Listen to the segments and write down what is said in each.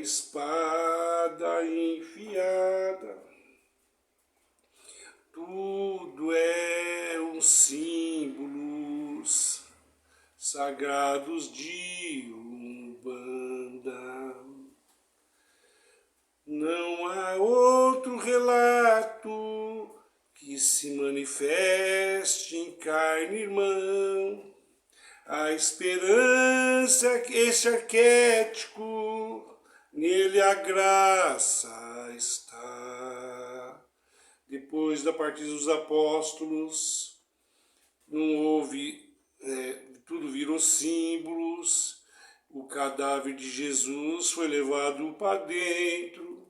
espada enfiada. Tudo é símbolos sagrados de Umbanda. Não há outro relato que se manifeste em carne irmã. A esperança, esse arquétipo, nele a graça está. Depois da partida dos apóstolos, não houve, tudo virou símbolos. O cadáver de Jesus foi levado para dentro,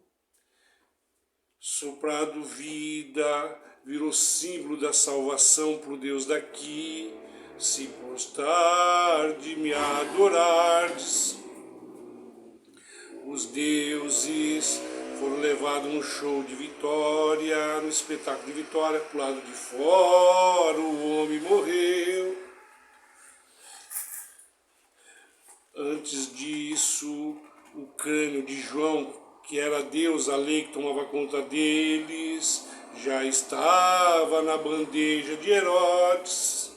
soprado vida, virou símbolo da salvação para o Deus daqui. Se prostrar de me adorardes. Os deuses foram levados no show de vitória, no espetáculo de vitória, pro lado de fora o homem morreu. Antes disso, o crânio de João, que era Deus, a lei que tomava conta deles, já estava na bandeja de Herodes,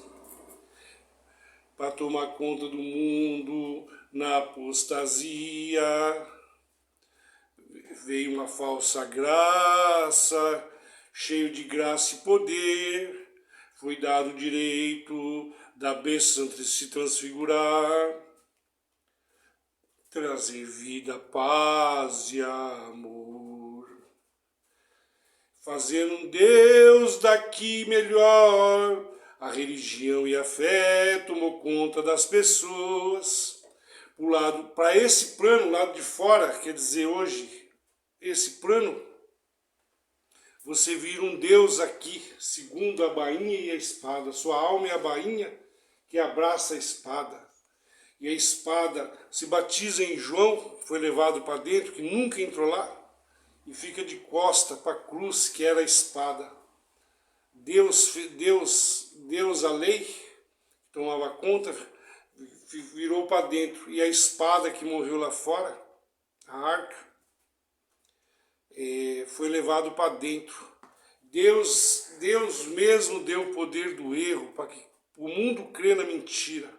para tomar conta do mundo na apostasia. Veio uma falsa graça, cheio de graça e poder, foi dado o direito da bênção de se transfigurar, trazer vida, paz e amor, fazendo um Deus daqui melhor. A religião e a fé tomou conta das pessoas. Para esse plano, lado de fora, quer dizer, hoje, esse plano, você vira um Deus aqui, segundo a bainha e a espada. Sua alma é a bainha que abraça a espada. E a espada se batiza em João, foi levado para dentro, que nunca entrou lá, e fica de costa para a cruz, que era a espada. Deus, a lei, tomava conta, virou para dentro. E a espada que morreu lá fora, a arca, foi levado para dentro. Deus mesmo deu o poder do erro para que o mundo crê na mentira.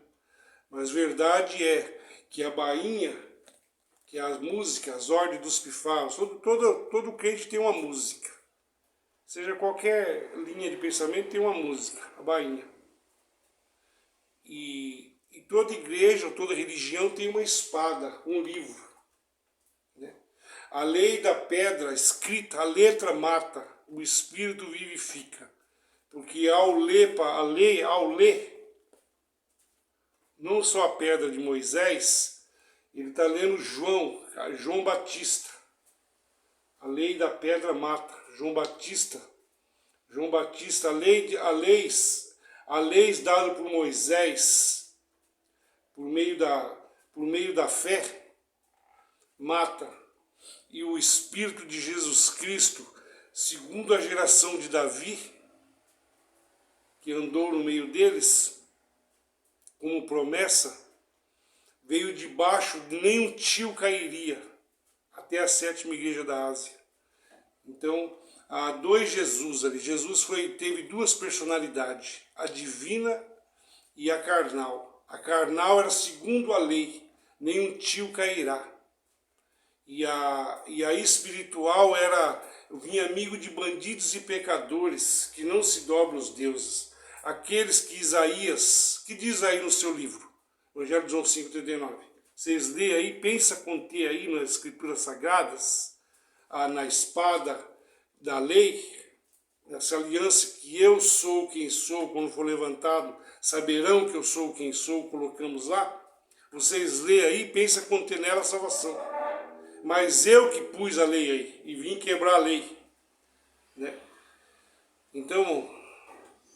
Mas verdade é que a bainha, que as músicas, as ordens dos pifaros, todo crente tem uma música. Seja qualquer linha de pensamento tem uma música, a bainha. E toda igreja, toda religião tem uma espada, um livro. Né? A lei da pedra escrita, a letra mata, o espírito vivifica. Porque ao ler, não só a pedra de Moisés, ele está lendo João Batista. A lei da pedra mata. João Batista, a leis dadas por Moisés, por meio da fé, mata. E o Espírito de Jesus Cristo, segundo a geração de Davi, que andou no meio deles, como promessa, veio debaixo de nenhum tio cairia, até a 7ª igreja da Ásia. Então, há dois Jesus ali. Jesus teve duas personalidades, a divina e a carnal. A carnal era segundo a lei, nenhum tio cairá. E a espiritual vinha amigo de bandidos e pecadores, que não se dobram aos deuses. Aqueles que Isaías, que diz aí no seu livro, Evangelho de João 5,39. Vocês lêem aí, pensa conter aí nas escrituras sagradas, na espada da lei, essa aliança que eu sou quem sou, quando for levantado, saberão que eu sou quem sou, colocamos lá. Vocês lêem aí, pensa conter nela a salvação. Mas eu que pus a lei aí, e vim quebrar a lei. Né? Então,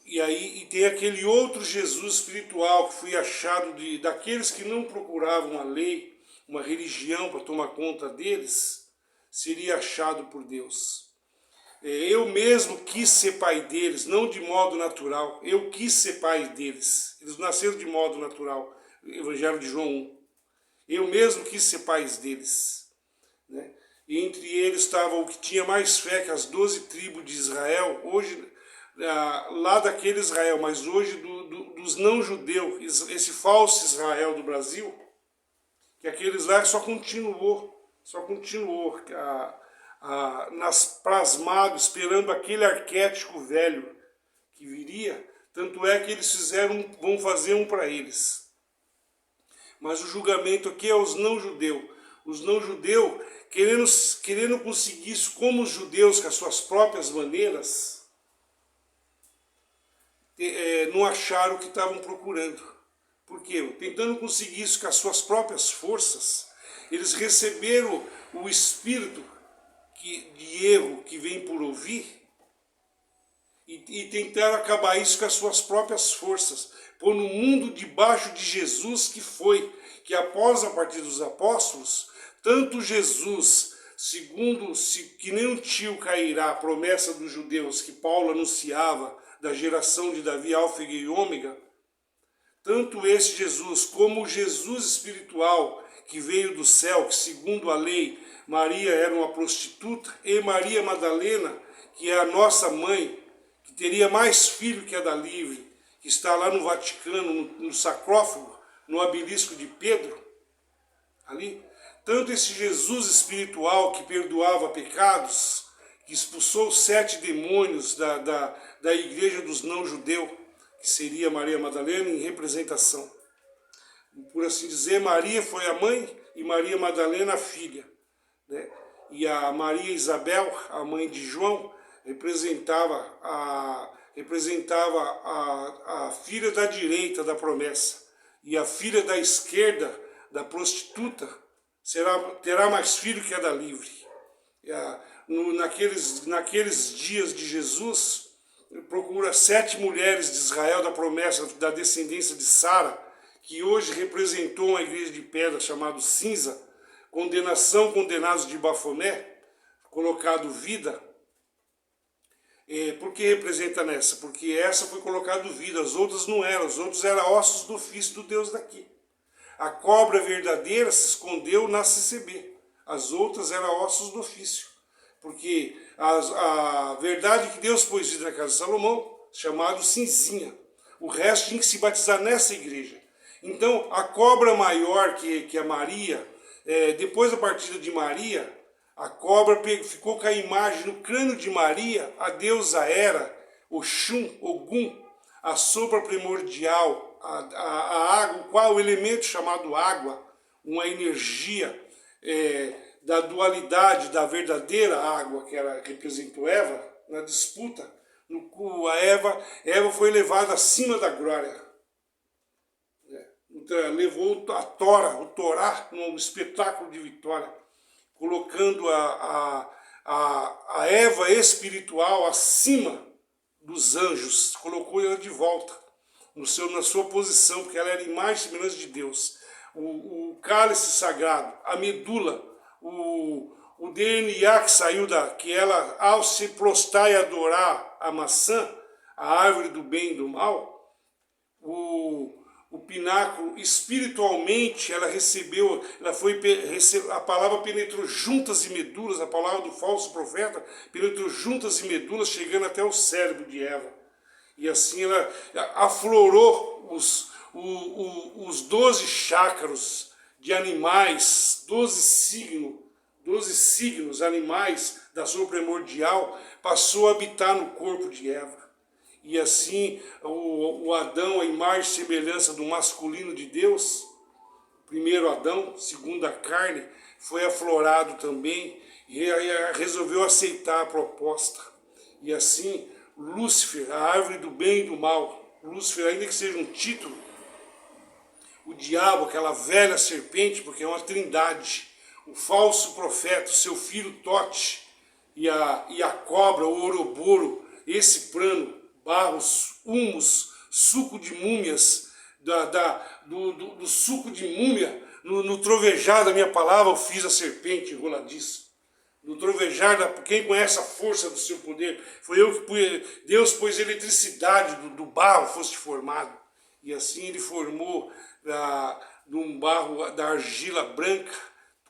e tem aquele outro Jesus espiritual que foi achado daqueles que não procuravam a lei, uma religião para tomar conta deles, seria achado por Deus. Eu mesmo quis ser pai deles, não de modo natural. Eu quis ser pai deles. Eles nasceram de modo natural. Evangelho de João 1. Eu mesmo quis ser pai deles. né? E entre eles estava o que tinha mais fé que as 12 tribos de Israel, hoje, lá daquele Israel, mas hoje dos não-judeus, esse falso Israel do Brasil, que aqueles lá só continuou plasmado, esperando aquele arquétipo velho que viria. Tanto é que eles vão fazer um para eles. Mas o julgamento aqui é os não-judeus. Os não-judeus, querendo conseguir isso como os judeus, com as suas próprias maneiras, não acharam o que estavam procurando. Por quê? Tentando conseguir isso com as suas próprias forças, eles receberam o espírito de erro que vem por ouvir e tentaram acabar isso com as suas próprias forças. Pôr no mundo debaixo de Jesus que após a partida dos apóstolos, tanto Jesus, segundo que nem um tio cairá, a promessa dos judeus que Paulo anunciava, da geração de Davi, Alfa e Ômega, tanto esse Jesus como o Jesus espiritual que veio do céu, que segundo a lei Maria era uma prostituta, e Maria Madalena, que é a nossa mãe, que teria mais filho que a da Livre, que está lá no Vaticano, no sarcófago, no obelisco de Pedro, ali. Tanto esse Jesus espiritual que perdoava pecados, que expulsou os 7 demônios da igreja dos não-judeus, que seria Maria Madalena em representação. Por assim dizer, Maria foi a mãe e Maria Madalena a filha, né? E a Maria Isabel, a mãe de João, representava a filha da direita da promessa. E a filha da esquerda, da prostituta, terá mais filho que a da livre. Naqueles dias de Jesus, procura 7 mulheres de Israel da promessa da descendência de Sara, que hoje representou uma igreja de pedra chamada Cinza, condenados de Bafomé, colocado vida. Por que representa nessa? Porque essa foi colocado vida, as outras não eram, os outros eram ossos do ofício do Deus daqui. A cobra verdadeira se escondeu na CCB, as outras eram ossos do ofício. Porque a verdade que Deus pôs vida na casa de Salomão, chamado Cinzinha. O resto tinha que se batizar nessa igreja. Então, a cobra maior que a Maria, depois da partida de Maria, a cobra ficou com a imagem no crânio de Maria, a deusa Hera, Oxum, Ogum, a sombra primordial, a água, qual o elemento chamado água, uma energia da dualidade da verdadeira água que ela representou Eva, na disputa, Eva foi levada acima da glória. Levou o Torá num espetáculo de vitória, colocando a Eva espiritual acima dos anjos, colocou ela de volta na sua posição, porque ela era imagem e semelhança de Deus. O cálice sagrado, a medula, o DNA que saiu que ela, ao se prostrar e adorar a maçã, a árvore do bem e do mal, o pináculo, espiritualmente, ela recebeu, a palavra penetrou juntas e medulas, a palavra do falso profeta penetrou juntas e medulas, chegando até o cérebro de Eva. E assim ela aflorou os 12 chakras de animais, 12 signos animais da sua primordial, passou a habitar no corpo de Eva. E assim, o Adão, a imagem e semelhança do masculino de Deus, primeiro Adão, segundo a carne, foi aflorado também e resolveu aceitar a proposta. E assim, Lúcifer, a árvore do bem e do mal, Lúcifer, ainda que seja um título, o diabo, aquela velha serpente, porque é uma trindade, o falso profeta, o seu filho Tote, e a cobra, o Ouroboro, esse prano, barros, humus, suco de múmias, do suco de múmia, no trovejar da minha palavra eu fiz a serpente enroladiça. No trovejar, quem conhece a força do seu poder, foi eu que Deus pôs eletricidade do barro fosse formado. E assim ele formou de um barro da argila branca,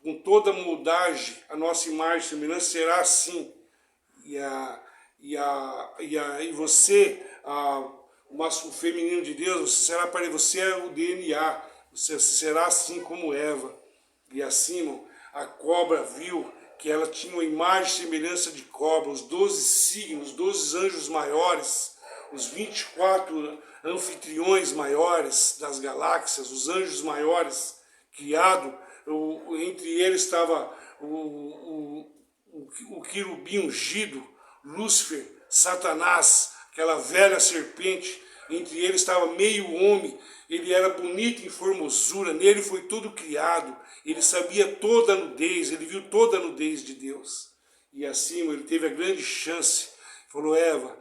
com toda a moldagem, a nossa imagem e semelhança será assim. E você, o feminino de Deus, você será para você é o DNA, você será assim como Eva. E assim, irmão, a cobra viu que ela tinha uma imagem e semelhança de cobra, os 12 signos, os 12 anjos maiores, os 24 anfitriões maiores das galáxias, os anjos maiores criados, entre eles estava o querubim ungido, Lúcifer, Satanás, aquela velha serpente, entre eles estava meio homem, ele era bonito em formosura, nele foi todo criado, ele sabia toda a nudez, ele viu toda a nudez de Deus. E assim ele teve a grande chance, falou, Eva,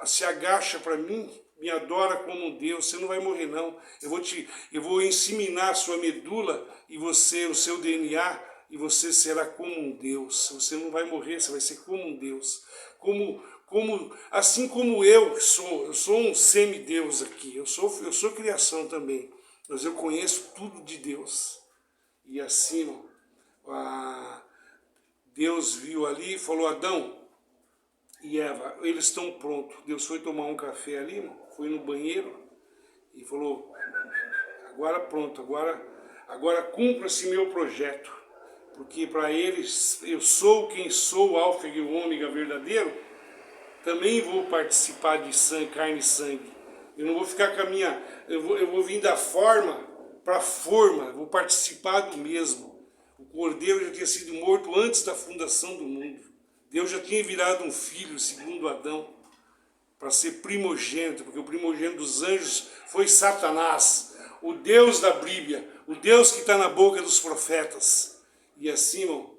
se agacha para mim, me adora como um Deus, você não vai morrer não, eu vou inseminar a sua medula e você, o seu DNA, e você será como um Deus, você não vai morrer, você vai ser como um Deus, assim como eu sou um semideus aqui, eu sou criação também, mas eu conheço tudo de Deus. E assim, Deus viu ali e falou, Adão e Eva, eles estão prontos. Deus foi tomar um café ali, irmão, foi no banheiro e falou, agora pronto, agora cumpra-se meu projeto, porque para eles, eu sou quem sou, o alfa e o ômega verdadeiro, também vou participar de sangue, carne e sangue. Eu não vou ficar com a minha, eu vou vir da forma para a forma, vou participar do mesmo. O Cordeiro já tinha sido morto antes da fundação do mundo. Deus já tinha virado um filho, segundo Adão, para ser primogênito, porque o primogênito dos anjos foi Satanás, o Deus da Bíblia, o Deus que está na boca dos profetas. E assim, irmão,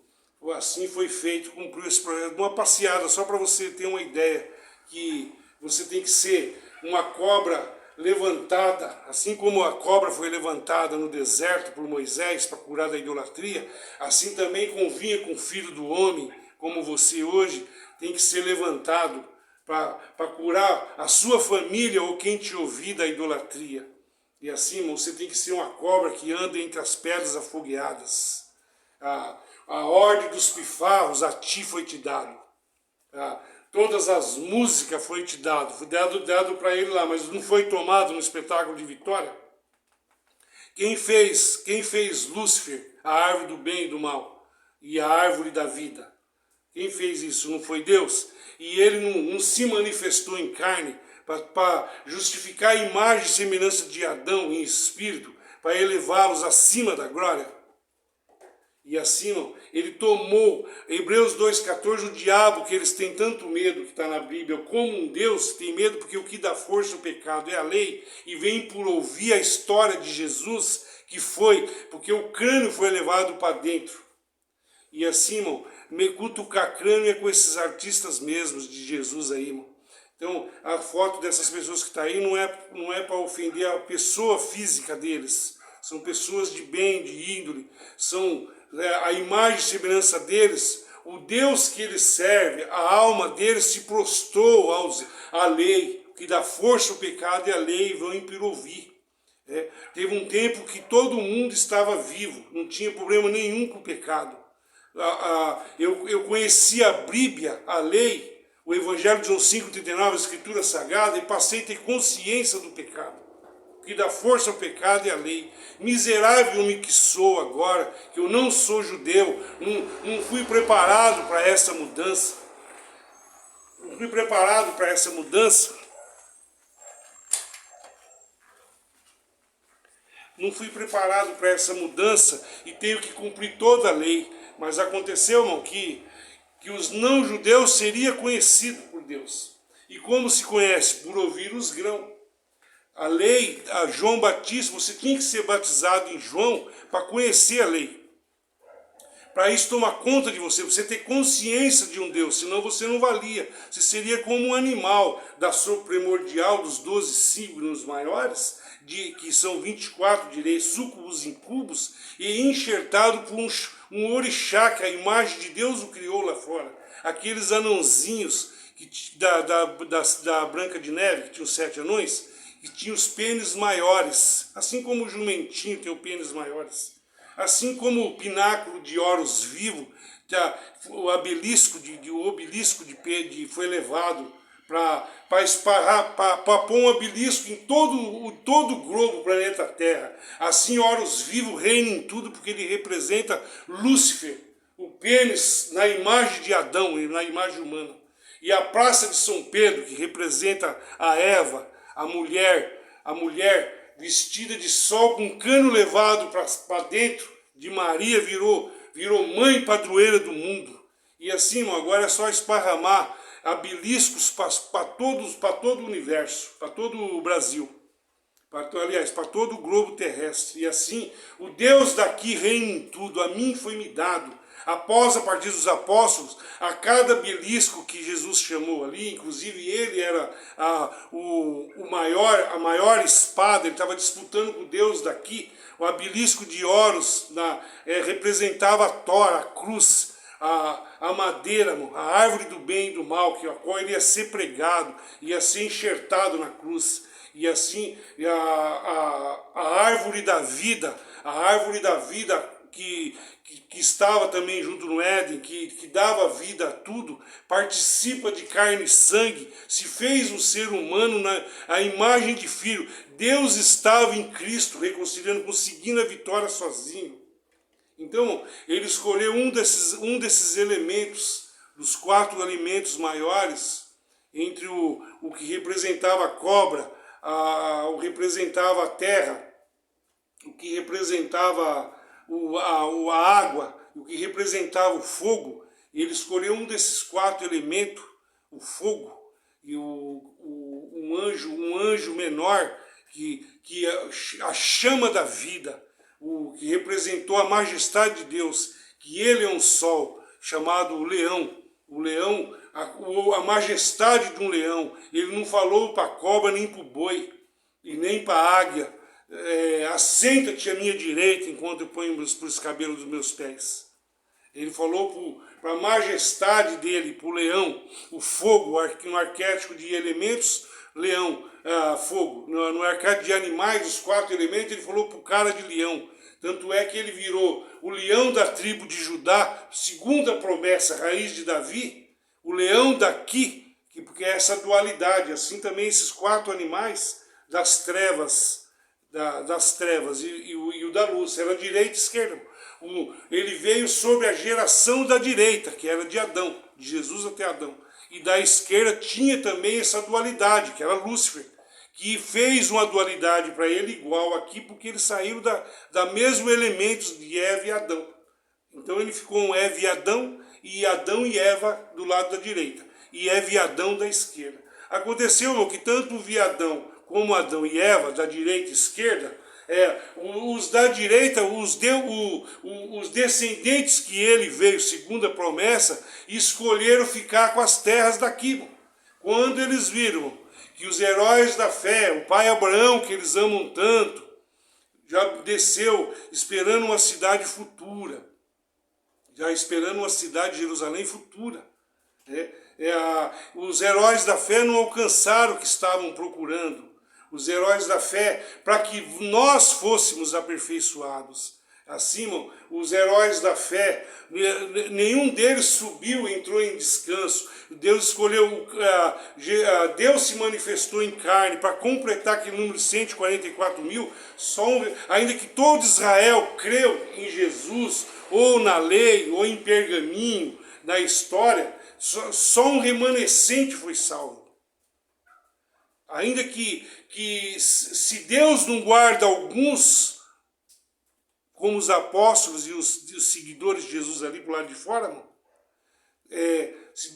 assim foi feito, cumpriu esse projeto. Uma passeada, só para você ter uma ideia, que você tem que ser uma cobra levantada, assim como a cobra foi levantada no deserto por Moisés para curar da idolatria, assim também convinha com o Filho do Homem, como você hoje, tem que ser levantado para curar a sua família ou quem te ouvir da idolatria. E assim, irmão, você tem que ser uma cobra que anda entre as pedras afogueadas. A ordem dos pifarros a ti foi te dado. Todas as músicas foi te dado. Foi dado para ele lá, mas não foi tomado no espetáculo de vitória. Quem fez Lúcifer, a árvore do bem e do mal, e a árvore da vida? Quem fez isso? Não foi Deus? E ele não se manifestou em carne para justificar a imagem e semelhança de Adão em espírito, para elevá-los acima da glória? E assim, irmão, ele tomou, Hebreus 2,14, o diabo que eles têm tanto medo, que está na Bíblia, como um Deus tem medo, porque o que dá força ao pecado é a lei, e vem por ouvir a história de Jesus, que foi, porque o crânio foi levado para dentro. E assim, irmão, me cutucar crânio é com esses artistas mesmos de Jesus aí, irmão. Então, a foto dessas pessoas que está aí não é para ofender a pessoa física deles. São pessoas de bem, de índole, são a imagem e semelhança deles, o Deus que eles servem, a alma deles se prostrou à lei, que dá força ao pecado, e a lei vão impor ouvir. Teve um tempo que todo mundo estava vivo, não tinha problema nenhum com o pecado. Eu conheci a Bíblia, a lei, o Evangelho de João 5,39, a Escritura Sagrada, e passei a ter consciência do pecado. Que dá força ao pecado e à lei. Miserável homem que sou agora, que eu não sou judeu, não fui preparado para essa mudança. Não fui preparado para essa mudança. Não fui preparado para essa mudança e tenho que cumprir toda a lei. Mas aconteceu, irmão, que os não-judeus seriam conhecidos por Deus. E como se conhece? Por ouvir os grãos. A lei, a João Batista, você tinha que ser batizado em João para conhecer a lei. Para isso tomar conta de você ter consciência de um Deus, senão você não valia. Você seria como um animal da sua primordial, dos 12 signos maiores, que são 24, direi, súcubos, incubos, e enxertado por um orixá, que a imagem de Deus o criou lá fora. Aqueles anãozinhos da Branca de Neve, que tinham 7 anões, que tinha os pênis maiores, assim como o jumentinho tem os pênis maiores. Assim como o pináculo de Horus vivo, o obelisco foi levado para esparrar, para pôr um obelisco em todo o globo, o planeta Terra. Assim Horus vivo reina em tudo, porque ele representa Lúcifer, o pênis na imagem de Adão e na imagem humana. E a Praça de São Pedro, que representa a Eva, a mulher vestida de sol com um cano levado para dentro de Maria, virou mãe padroeira do mundo. E assim, irmão, agora é só esparramar obeliscos para todo o universo, para todo o Brasil. Para todo o globo terrestre. E assim, o Deus daqui reina em tudo. A mim foi-me dado. Após a partir dos apóstolos, a cada obelisco que Jesus chamou ali, inclusive ele era a maior espada, ele estava disputando com o Deus daqui. O obelisco de Horus representava a Tora, a cruz, a madeira, a árvore do bem e do mal, que a qual ele ia ser pregado, ia ser enxertado na cruz. E assim, a árvore da vida, que estava também junto no Éden, que dava vida a tudo, participa de carne e sangue, se fez um ser humano à imagem de filho. Deus estava em Cristo, reconciliando, conseguindo a vitória sozinho. Então, ele escolheu um desses elementos, dos 4 elementos maiores, entre o que representava a cobra, o que representava a terra, o que representava a água, o que representava o fogo. Ele escolheu um desses 4 elementos, o fogo, e um anjo menor, que a chama da vida, o que representou a majestade de Deus, que ele é um sol, chamado o leão. O leão, a majestade de um leão. Ele não falou para a cobra, nem para o boi, e nem para a águia: assenta-te à minha direita enquanto eu ponho os cabelos dos meus pés. Ele falou para a majestade dele, para o leão, o fogo, no arquétipo de elementos, leão, fogo. No arquétipo de animais, os 4 elementos, ele falou para o cara de leão. Tanto é que ele virou o leão da tribo de Judá, segundo a promessa, raiz de Davi, o leão daqui, porque é essa dualidade. Assim também esses 4 animais das trevas, e o da luz, era direita e esquerda. Ele veio sobre a geração da direita, que era de Adão, de Jesus até Adão. E da esquerda tinha também essa dualidade, que era Lúcifer, que fez uma dualidade para ele igual aqui, porque eles saíram da mesmo elementos de Eva e Adão. Então ele ficou um Eva e Adão e Eva do lado da direita, e Eva e Adão da esquerda. Aconteceu, meu, que tanto o Adão como Adão e Eva, da direita e esquerda, os da direita, os descendentes que ele veio, segundo a promessa, escolheram ficar com as terras daqui. Quando eles viram que os heróis da fé, o pai Abraão, que eles amam tanto, já desceu esperando uma cidade futura, já esperando uma cidade de Jerusalém futura. Os heróis da fé não alcançaram o que estavam procurando. Os heróis da fé, para que nós fôssemos aperfeiçoados. Assim, irmão, os heróis da fé, nenhum deles subiu e entrou em descanso. Deus escolheu, Deus se manifestou em carne para completar aquele número de 144 mil, ainda que todo Israel creu em Jesus, ou na lei, ou em pergaminho, na história, só um remanescente foi salvo. Ainda que se Deus não guarda alguns, como os apóstolos e os seguidores de Jesus ali para o lado de fora, irmão,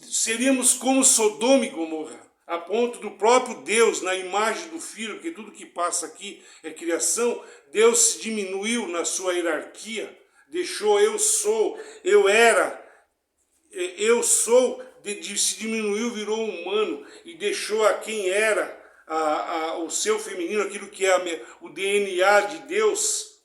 seríamos como Sodoma e Gomorra, a ponto do próprio Deus, na imagem do Filho, porque tudo que passa aqui é criação, Deus se diminuiu na sua hierarquia, deixou eu sou, eu era, eu sou, se diminuiu, virou humano, e deixou a quem era, o seu feminino, aquilo que é o DNA de Deus,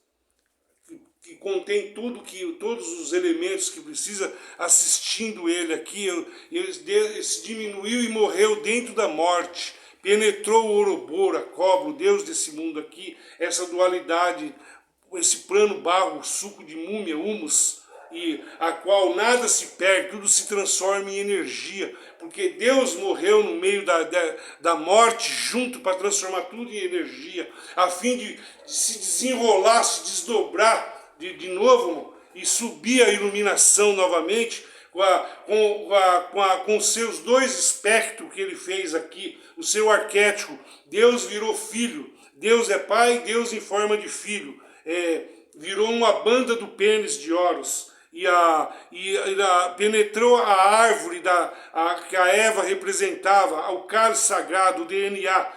que contém todos os elementos que precisa, assistindo ele aqui. Ele se diminuiu e morreu dentro da morte, penetrou o Ouroboro, a cobra, o Deus desse mundo aqui, essa dualidade esse plano barro, suco de múmia, humus, e a qual nada se perde, tudo se transforma em energia, porque Deus morreu no meio da morte junto para transformar tudo em energia, a fim de se desenrolar, se desdobrar de novo, irmão, e subir a iluminação novamente, com os seus dois espectros que ele fez aqui, o seu arquétipo. Deus virou filho, Deus é pai, Deus em forma de filho, virou uma banda do pênis de Horus, e penetrou a árvore que a Eva representava, o cálice sagrado, o DNA,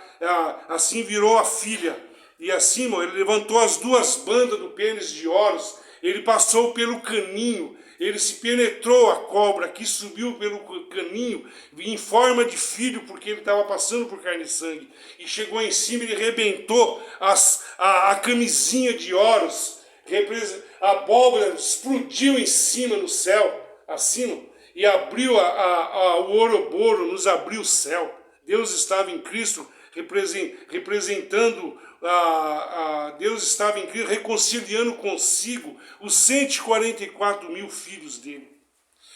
assim virou a filha. E assim, irmão, ele levantou as duas bandas do pênis de Horus, ele passou pelo caninho, ele se penetrou a cobra, que subiu pelo caninho, em forma de filho, porque ele estava passando por carne e sangue. E chegou em cima, ele rebentou a camisinha de Horus, a abóbora explodiu em cima no céu, acima, e abriu o Ouroboro, nos abriu o céu. Deus estava em Cristo, representando, Deus estava em Cristo, reconciliando consigo os 144 mil filhos dele.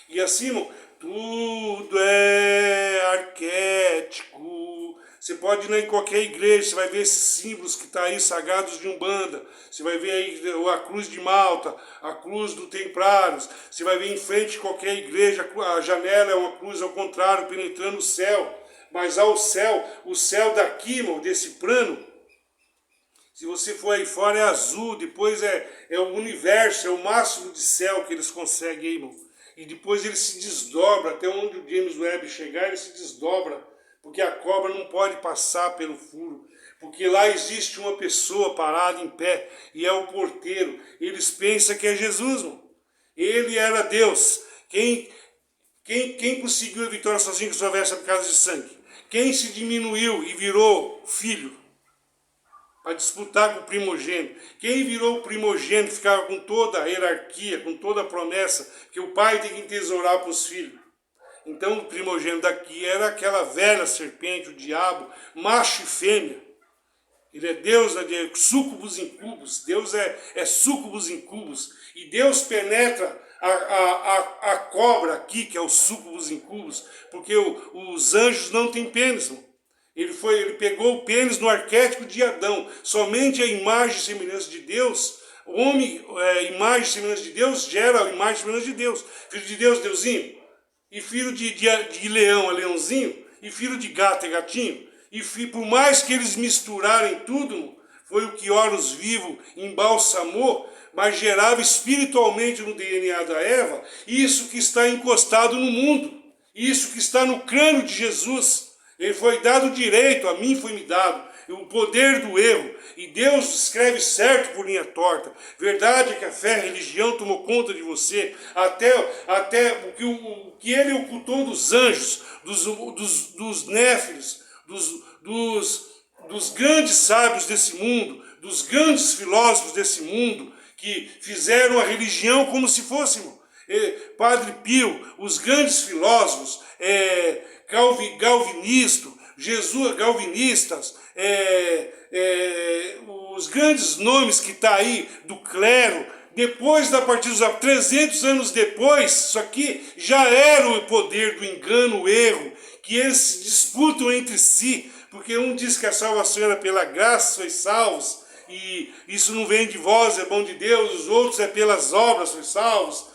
E assim, irmão, tudo é arquétipo. Você pode ir em qualquer igreja, você vai ver esses símbolos que estão aí, sagrados de Umbanda. Você vai ver aí a cruz de Malta, a cruz do Templários. Você vai ver em frente de qualquer igreja, a janela é uma cruz ao contrário, penetrando o céu. Mas o céu daqui, irmão, desse plano, se você for aí fora é azul, depois é o universo, é o máximo de céu que eles conseguem, irmão. E depois ele se desdobra, até onde o James Webb chegar, ele se desdobra. Porque a cobra não pode passar pelo furo. Porque lá existe uma pessoa parada em pé, e é o porteiro. Eles pensam que é Jesus, irmão. Ele era Deus. Quem conseguiu a vitória sozinho com sua veste por causa de sangue? Quem se diminuiu e virou filho para disputar com o primogênito? Quem virou o primogênito ficava com toda a hierarquia, com toda a promessa que o pai tem que entesourar para os filhos. Então o primogênito daqui era aquela velha serpente, o diabo, macho e fêmea. Ele é Deus, súcubus incubus. Deus é súcubus incubus. E Deus penetra a cobra aqui, que é o súcubus incubus, porque os anjos não têm pênis, irmão. Ele pegou o pênis no arquétipo de Adão. Somente a imagem e semelhança de Deus, o homem, imagem e semelhança de Deus, gera a imagem e semelhança de Deus. Filho de Deus, Deusinho. E filho de leão é leãozinho. E filho de gato é gatinho. E por mais que eles misturarem tudo, foi o que Horus vivo embalsamou, mas gerava espiritualmente no DNA da Eva, isso que está encostado no mundo, isso que está no crânio de Jesus. Ele foi dado direito, a mim foi me dado, o poder do erro, e Deus escreve certo por linha torta. Verdade é que a fé, a religião tomou conta de você, até o que ele ocultou dos anjos, dos néfilos, dos grandes sábios desse mundo, dos grandes filósofos desse mundo, que fizeram a religião como se fôssemos. Padre Pio, os grandes filósofos, galvinistas, os grandes nomes que está aí do clero, depois da partida dos 300 anos depois, isso aqui já era o poder do engano, o erro, que eles se disputam entre si, porque um diz que a salvação era pela graça, sois salvos, e isso não vem de vós, é bom de Deus, os outros é pelas obras, sois salvos.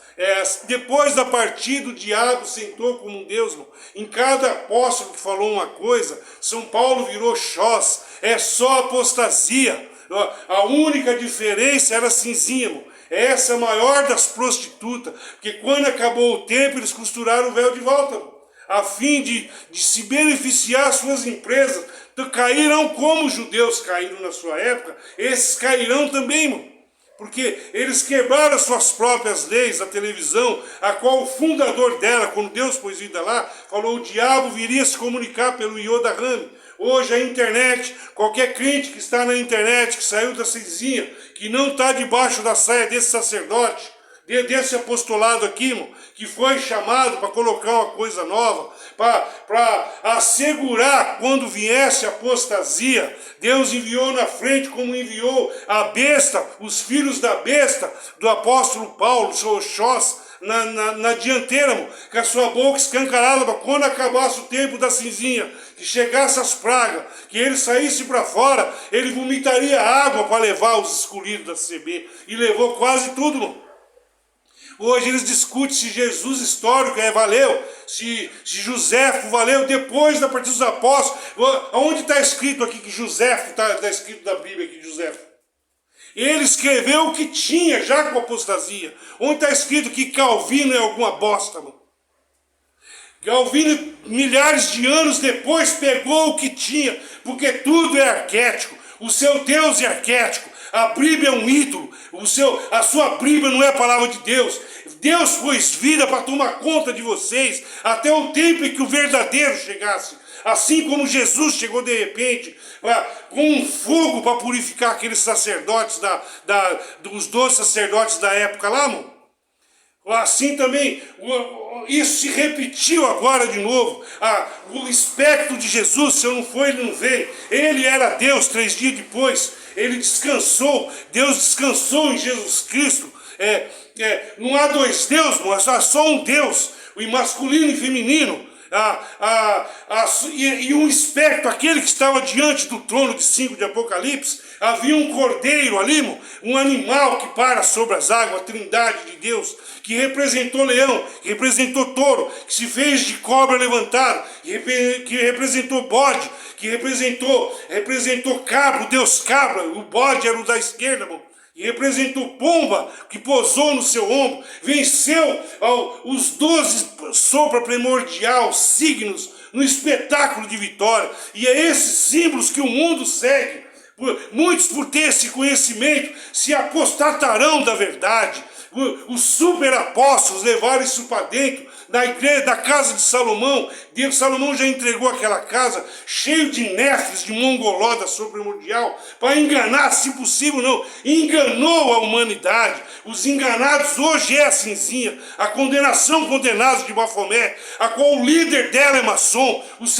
Depois da partida, o diabo sentou como um Deus, irmão. Em cada apóstolo que falou uma coisa, São Paulo virou Xós, é só apostasia. A única diferença era cinzinha, irmão. Essa é a maior das prostitutas, porque quando acabou o tempo, eles costuraram o véu de volta, irmão, a fim de se beneficiar suas empresas. Então, cairão como os judeus caíram na sua época, esses cairão também, irmão. Porque eles quebraram as suas próprias leis, a televisão, a qual o fundador dela, quando Deus pôs vida lá, falou: o diabo viria se comunicar pelo Yoda Rami. Hoje a internet, qualquer crente que está na internet, que saiu da cinzinha, que não está debaixo da saia desse sacerdote, desse apostolado aqui, irmão, que foi chamado para colocar uma coisa nova, para assegurar quando viesse a apostasia. Deus enviou na frente, como enviou a besta, os filhos da besta, do apóstolo Paulo, o Xós, na dianteira, irmão, com a sua boca escancarada, para quando acabasse o tempo da cinzinha, que chegasse as pragas, que ele saísse para fora, ele vomitaria água para levar os escolhidos da CB, e levou quase tudo, irmão. Hoje eles discutem se Jesus histórico valeu, se Joséfo valeu depois da partida dos apóstolos. Onde está escrito aqui que Joséfo, está escrito na Bíblia aqui, Joséfo? Ele escreveu o que tinha já com apostasia. Onde está escrito que Calvino é alguma bosta, mano? Calvino, milhares de anos depois, pegou o que tinha, porque tudo é arquétipo. O seu Deus é arquétipo. A Bíblia é um ídolo. A sua Bíblia não é a palavra de Deus. Deus pôs vida para tomar conta de vocês até o tempo em que o verdadeiro chegasse. Assim como Jesus chegou de repente com um fogo para purificar aqueles sacerdotes, dos 12 sacerdotes da época lá, mano. Assim também, isso se repetiu agora de novo. O espectro de Jesus, se eu não for, ele não veio. Ele era Deus 3 dias depois. Ele descansou. Deus descansou em Jesus Cristo. Não há dois deuses, mas há só um Deus. O masculino e feminino. E um espectro, aquele que estava diante do trono de 5 de Apocalipse, havia um cordeiro ali, um animal que para sobre as águas, a trindade de Deus, que representou leão, que representou touro, que se fez de cobra levantada, que representou bode, que representou cabra, o Deus cabra, o bode era o da esquerda, irmão. E representou pomba, que pousou no seu ombro, venceu os 12 sopra primordial, signos, no espetáculo de vitória. E é esses símbolos que o mundo segue. Muitos, por ter esse conhecimento, se apostatarão da verdade. Os super apóstolos levaram isso para dentro da igreja, da casa de Salomão. Salomão já entregou aquela casa cheio de nefes, de mongoló da primordial, para enganar, se possível não, enganou a humanidade. Os enganados hoje é a cinzinha, a condenação condenados de Bafomé, a qual o líder dela é maçom, os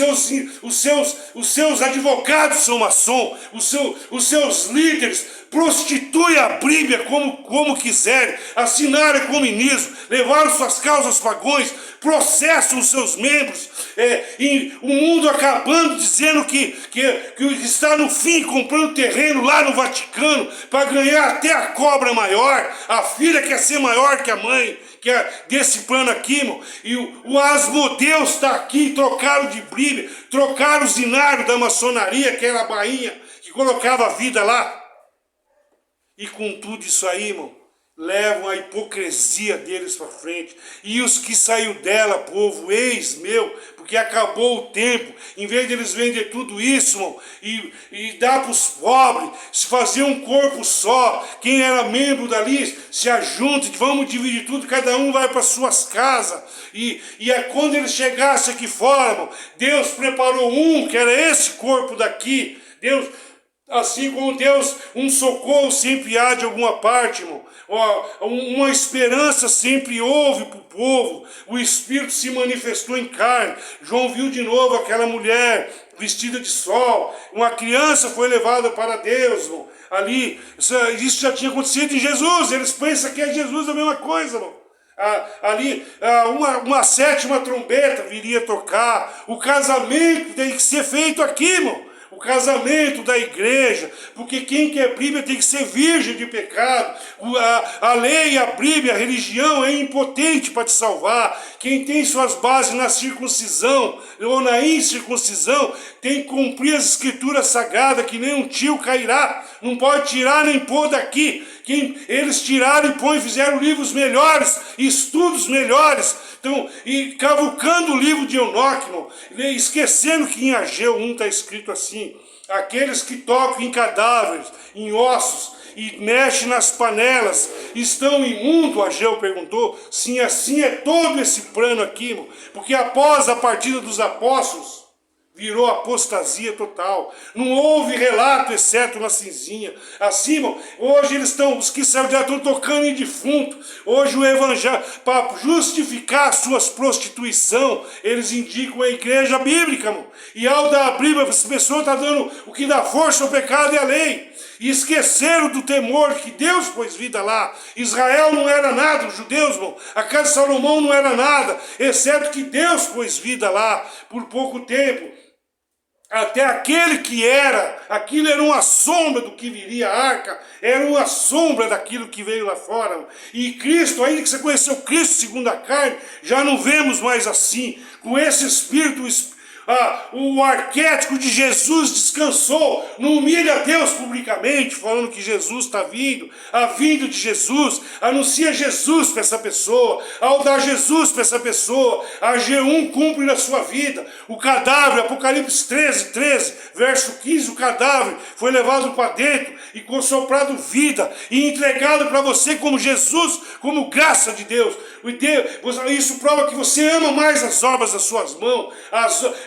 seus advogados são maçom, os seus líderes prostituem a Bíblia como quiserem, assinaram o comunismo, levaram suas causas pagões, processam os seus membros, e o mundo acabando dizendo que está no fim, comprando terreno lá no Vaticano, para ganhar até a cobra maior. A filha quer ser maior que a mãe, que é desse plano aqui, irmão. E o Asmodeus está aqui, trocaram de Bíblia, trocaram o zinário da maçonaria, que era a bainha, que colocava a vida lá. E com tudo isso aí, irmão, levam a hipocrisia deles para frente. E os que saiu dela, povo, eis meu, porque acabou o tempo. Em vez de eles vender tudo isso, irmão, e dar para os pobres, se fazer um corpo só, quem era membro dali, se ajunta, vamos dividir tudo, cada um vai para suas casas. E quando eles chegassem aqui fora, irmão, Deus preparou que era esse corpo daqui. Deus... Assim como Deus, um socorro sempre há de alguma parte, irmão. Uma esperança sempre houve para o povo. O Espírito se manifestou em carne. João viu de novo aquela mulher vestida de sol. Uma criança foi levada para Deus, irmão. Ali, isso já tinha acontecido em Jesus. Eles pensam que é Jesus a mesma coisa, irmão. Ali uma 7ª trombeta viria tocar. O casamento tem que ser feito aqui, irmão. O casamento da igreja, porque quem quer Bíblia tem que ser virgem de pecado. A lei, a Bíblia, a religião é impotente para te salvar. Quem tem suas bases na circuncisão ou na incircuncisão tem que cumprir as escrituras sagradas, que nem um tio cairá. Não pode tirar nem pôr daqui. Eles tiraram e põem, fizeram livros melhores, estudos melhores. Então, e cavucando o livro de Enoque, irmão, esquecendo que em Ageu 1 está escrito assim: aqueles que tocam em cadáveres, em ossos, e mexem nas panelas, estão imundos? Ageu perguntou. Sim, assim é todo esse plano aqui, irmão, porque após a partida dos apóstolos, Virou apostasia total. Não houve relato, exceto na cinzinha. Assim, irmão, hoje eles estão, os que já estão tocando em defunto. Hoje o evangelho, para justificar suas prostituição, eles indicam a igreja bíblica, irmão. E ao dar a Bíblia, essa pessoa está dando o que dá força ao pecado e à lei. E esqueceram do temor que Deus pôs vida lá. Israel não era nada, os judeus, irmão. A casa de Salomão não era nada, exceto que Deus pôs vida lá por pouco tempo. Até aquele que era, aquilo era uma sombra do que viria a arca, era uma sombra daquilo que veio lá fora. E Cristo, ainda que você conheceu Cristo segundo a carne, já não vemos mais assim, com esse espírito, o arquétipo de Jesus descansou, não humilha a Deus publicamente, falando que Jesus está vindo, a vinda de Jesus, anuncia Jesus para essa pessoa, ao dar Jesus para essa pessoa, a G1 cumpre na sua vida, o cadáver, Apocalipse 13, verso 15, o cadáver foi levado para dentro e consoprado vida, e entregado para você como Jesus, como graça de Deus. Isso prova que você ama mais as obras das suas mãos,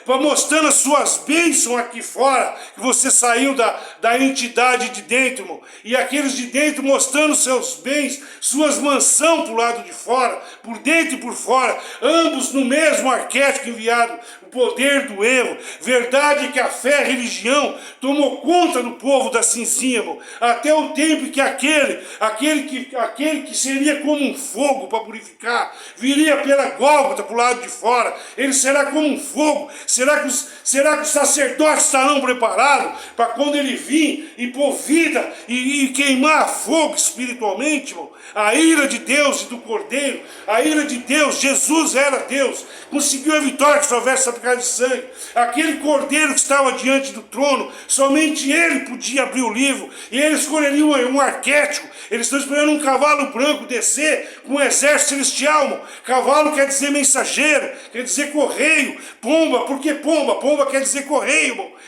mostrando as suas bênçãos aqui fora, que você saiu da entidade de dentro, irmão, e aqueles de dentro mostrando seus bens, suas mansões para o lado de fora, por dentro e por fora, ambos no mesmo arquétipo enviado, o poder do erro. Verdade é que a fé, a religião, tomou conta do povo da cinzinha, irmão, até o tempo que aquele que seria como um fogo para purificar, viria pela Gólgota para o lado de fora, ele será como um fogo. Será que os sacerdotes estarão preparados para quando ele vir e pôr vida e queimar a fogo espiritualmente, irmão? A ira de Deus e do Cordeiro, a ira de Deus, Jesus era Deus, conseguiu a vitória que só houvesse aplicado de sangue. Aquele Cordeiro que estava diante do trono, somente ele podia abrir o livro, e ele escolheria um arquétipo. Eles estão esperando um cavalo branco descer com um exército celestial, irmão. Cavalo quer dizer mensageiro, quer dizer correio. Pomba, por que pomba? Pomba quer dizer correio, irmão.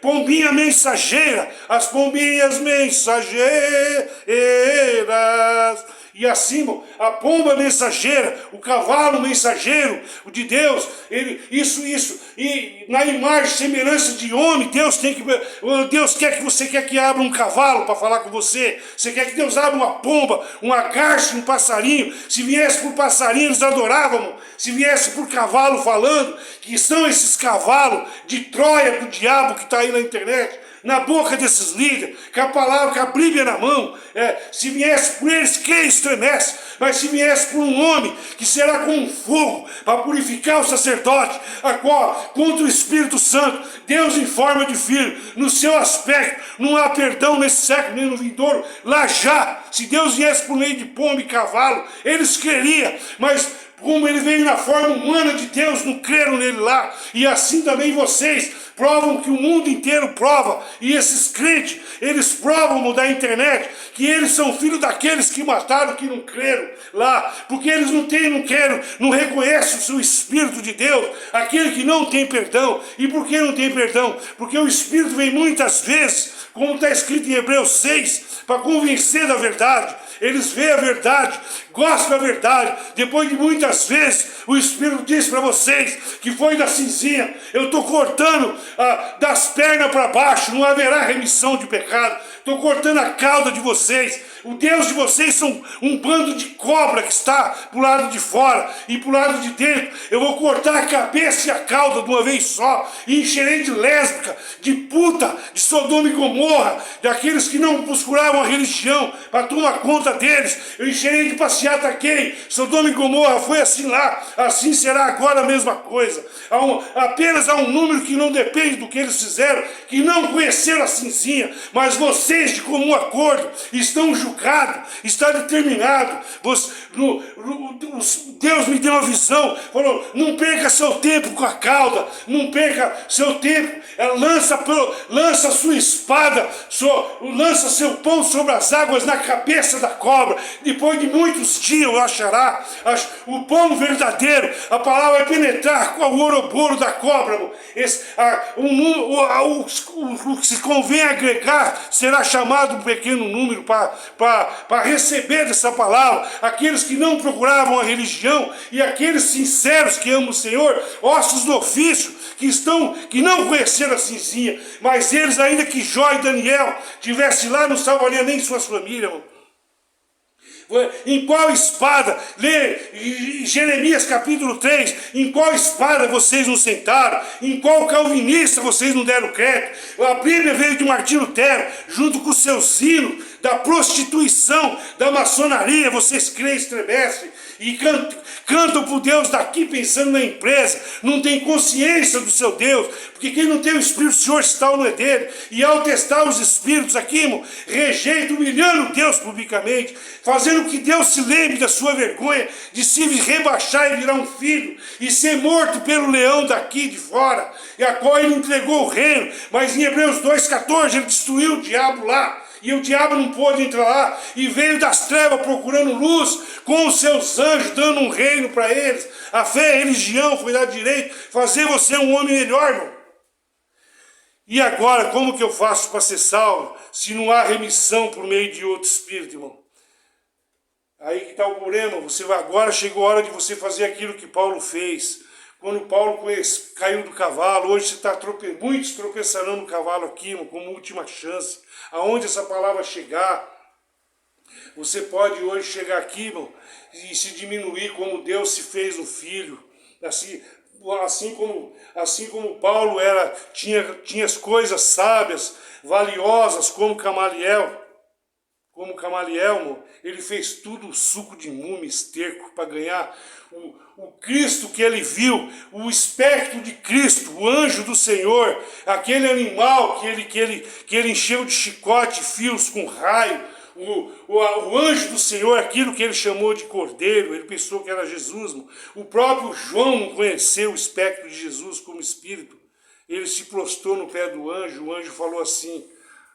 Pombinha mensageira, as pombinhas mensageiras. E assim, irmão, a pomba mensageira, o cavalo mensageiro, o de Deus, isso. E na imagem, semelhança de homem, Deus quer que você quer que abra um cavalo para falar com você. Você quer que Deus abra uma pomba, uma garça, um passarinho. Se viesse por passarinho, eles adoravam, irmão. Se viesse por cavalo falando, que são esses cavalos de Troia do diabo que está aí na internet, na boca desses líderes, com a palavra, com a Bíblia na mão. Se viesse por eles, quem estremece? Mas se viesse por um homem que será como um fogo para purificar o sacerdote, contra o Espírito Santo, Deus em forma de filho, no seu aspecto, não há perdão nesse século nem no vindouro. Lá já, se Deus viesse por meio de pomba e cavalo, eles creriam, mas como ele veio na forma humana de Deus, não creram nele lá. E assim também vocês provam que o mundo inteiro prova, e esses crentes, eles provam da internet que eles são filhos daqueles que mataram, que não creram lá, porque eles não reconhecem o seu Espírito de Deus, aquele que não tem perdão. E por que não tem perdão? Porque o Espírito vem muitas vezes, como está escrito em Hebreus 6, para convencer da verdade. Eles veem a verdade, gostam da verdade. Depois de muitas vezes, o Espírito disse para vocês que foi da cinzinha. Eu estou cortando das pernas para baixo, não haverá remissão de pecado. Estou cortando a cauda de vocês. O Deus de vocês são um bando de cobra que está para o lado de fora e para o lado de dentro. Eu vou cortar a cabeça e a cauda de uma vez só, e encherei de lésbica, de puta, de Sodoma e Gomorra, daqueles que não procuravam a religião para tomar conta deles. Eu encherei de passeata gay. Sodoma e Gomorra foi assim lá, assim será agora a mesma coisa. Apenas há um número que não depende do que eles fizeram, que não conheceram a cinzinha, mas vocês de comum acordo estão julgados, está determinado. Deus me deu uma visão, falou: não perca seu tempo com a cauda, não perca seu tempo, lança sua espada, lança seu pão sobre as águas na cabeça da cobra. Depois de muitos dias achará o pão verdadeiro. A palavra vai penetrar com o ouroboro da cobra. O que se convém agregar será chamado um pequeno número para para receber dessa palavra, aqueles que não procuravam a religião e aqueles sinceros que amam o Senhor, ossos do ofício, que não conheceram a cinzinha, mas eles, ainda que Jó e Daniel tivessem lá, não salvaria nem suas famílias, irmão. Em qual espada, lê Jeremias capítulo 3, em qual espada vocês não sentaram, em qual calvinista vocês não deram crédito. A Bíblia veio de Martim Lutero, junto com os seus hinos, da prostituição, da maçonaria, vocês creem, estremecem, e cantam por Deus daqui pensando na empresa, não tem consciência do seu Deus, porque quem não tem o Espírito do Senhor está não é dele, e ao testar os Espíritos aqui, irmão, rejeita, humilhando Deus publicamente, fazendo que Deus se lembre da sua vergonha, de se rebaixar e virar um filho, e ser morto pelo leão daqui de fora, e a qual ele entregou o reino, mas em Hebreus 2,14 ele destruiu o diabo lá, e o diabo não pôde entrar lá, e veio das trevas procurando luz, com os seus anjos dando um reino para eles. A fé e a religião foi dar direito, fazer você um homem melhor, irmão. E agora, como que eu faço para ser salvo, se não há remissão por meio de outro espírito, irmão? Aí que está o problema, agora chegou a hora de você fazer aquilo que Paulo fez. Quando Paulo caiu do cavalo, hoje você está muitos tropeçarão no cavalo aqui, irmão, como última chance. Aonde essa palavra chegar, você pode hoje chegar aqui, irmão, e se diminuir como Deus se fez no Filho. Assim como Paulo tinha as coisas sábias, valiosas, como Gamaliel, irmão, ele fez tudo o suco de múmia, esterco, para ganhar o Cristo que ele viu, o espectro de Cristo, o anjo do Senhor, aquele animal que ele encheu de chicote, fios com raio, o anjo do Senhor, aquilo que ele chamou de cordeiro, ele pensou que era Jesus. Irmão. O próprio João não conheceu o espectro de Jesus como espírito. Ele se prostrou no pé do anjo, o anjo falou assim: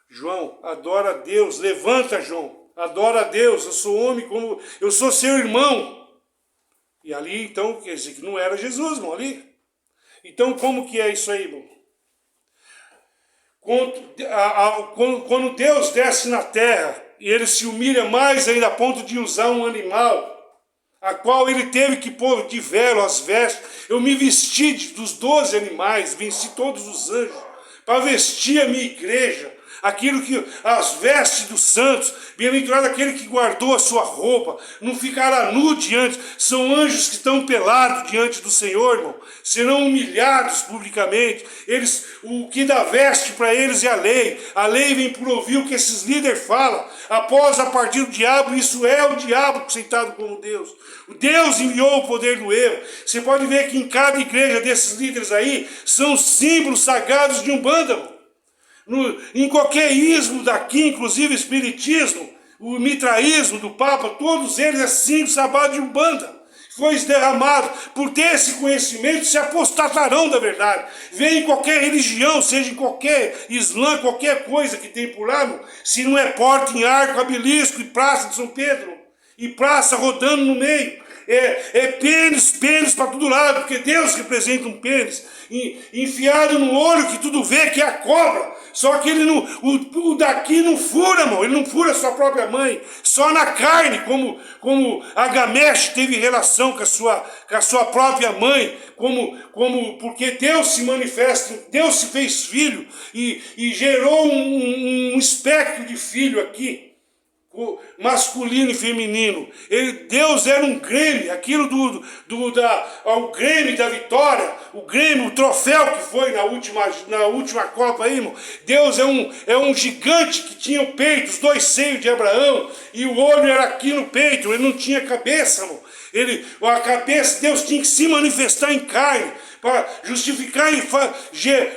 João, adora a Deus, levanta, João, adora a Deus, eu sou homem como eu sou seu irmão. E ali, então, quer dizer que não era Jesus, irmão, ali. Então, como que é isso aí, irmão? Quando Deus desce na terra, e ele se humilha mais ainda a ponto de usar um animal, a qual ele teve que pôr de velo as vestes. Eu me vesti dos 12 animais, venci todos os anjos, para vestir a minha igreja, aquilo que as vestes dos santos, bem-aventurado aquele que guardou a sua roupa, não ficará nu diante, são anjos que estão pelados diante do Senhor, irmão, serão humilhados publicamente. O que dá veste para eles é a lei vem por ouvir o que esses líderes falam, após a partir do diabo, isso é o diabo sentado como Deus. O Deus enviou o poder do erro. Você pode ver que em cada igreja desses líderes aí, são símbolos sagrados de Umbanda, irmão. Em qualquer ismo daqui, inclusive espiritismo, o mitraísmo do Papa, todos eles é símbolo sagrado de Umbanda. Foi derramado. Por ter esse conhecimento, se apostatarão da verdade. Vem em qualquer religião, seja em qualquer islã, qualquer coisa que tem por lá, se não é porta em arco, obelisco e praça de São Pedro, e praça rodando no meio. Pênis para todo lado, porque Deus representa um pênis, enfiado no olho que tudo vê, que é a cobra. Só que ele não, o daqui não fura, irmão, ele não fura a sua própria mãe, só na carne, como Agamesh teve relação com a sua própria mãe, porque Deus se manifesta, Deus se fez filho e gerou um espectro de filho aqui, masculino e feminino. Deus era um Grêmio, aquilo o Grêmio da vitória, o Grêmio, o troféu que foi na última Copa aí, irmão. Deus é um gigante que tinha o peito, os 2 seios de Abraão, e o olho era aqui no peito, ele não tinha cabeça, irmão. A cabeça, Deus tinha que se manifestar em carne, para justificar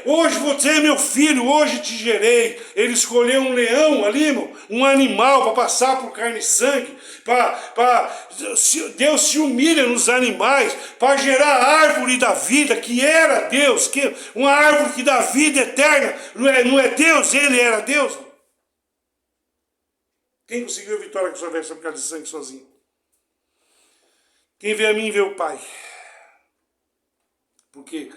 hoje você é meu filho, hoje te gerei. Ele escolheu um leão ali, irmão, um animal para passar por carne e sangue. Deus se humilha nos animais para gerar a árvore da vida, que era Deus, uma árvore que dá vida eterna. Não é Deus, ele era Deus. Quem conseguiu a vitória com sua versão por causa de sangue sozinho? Quem vê a mim vê o Pai. Porque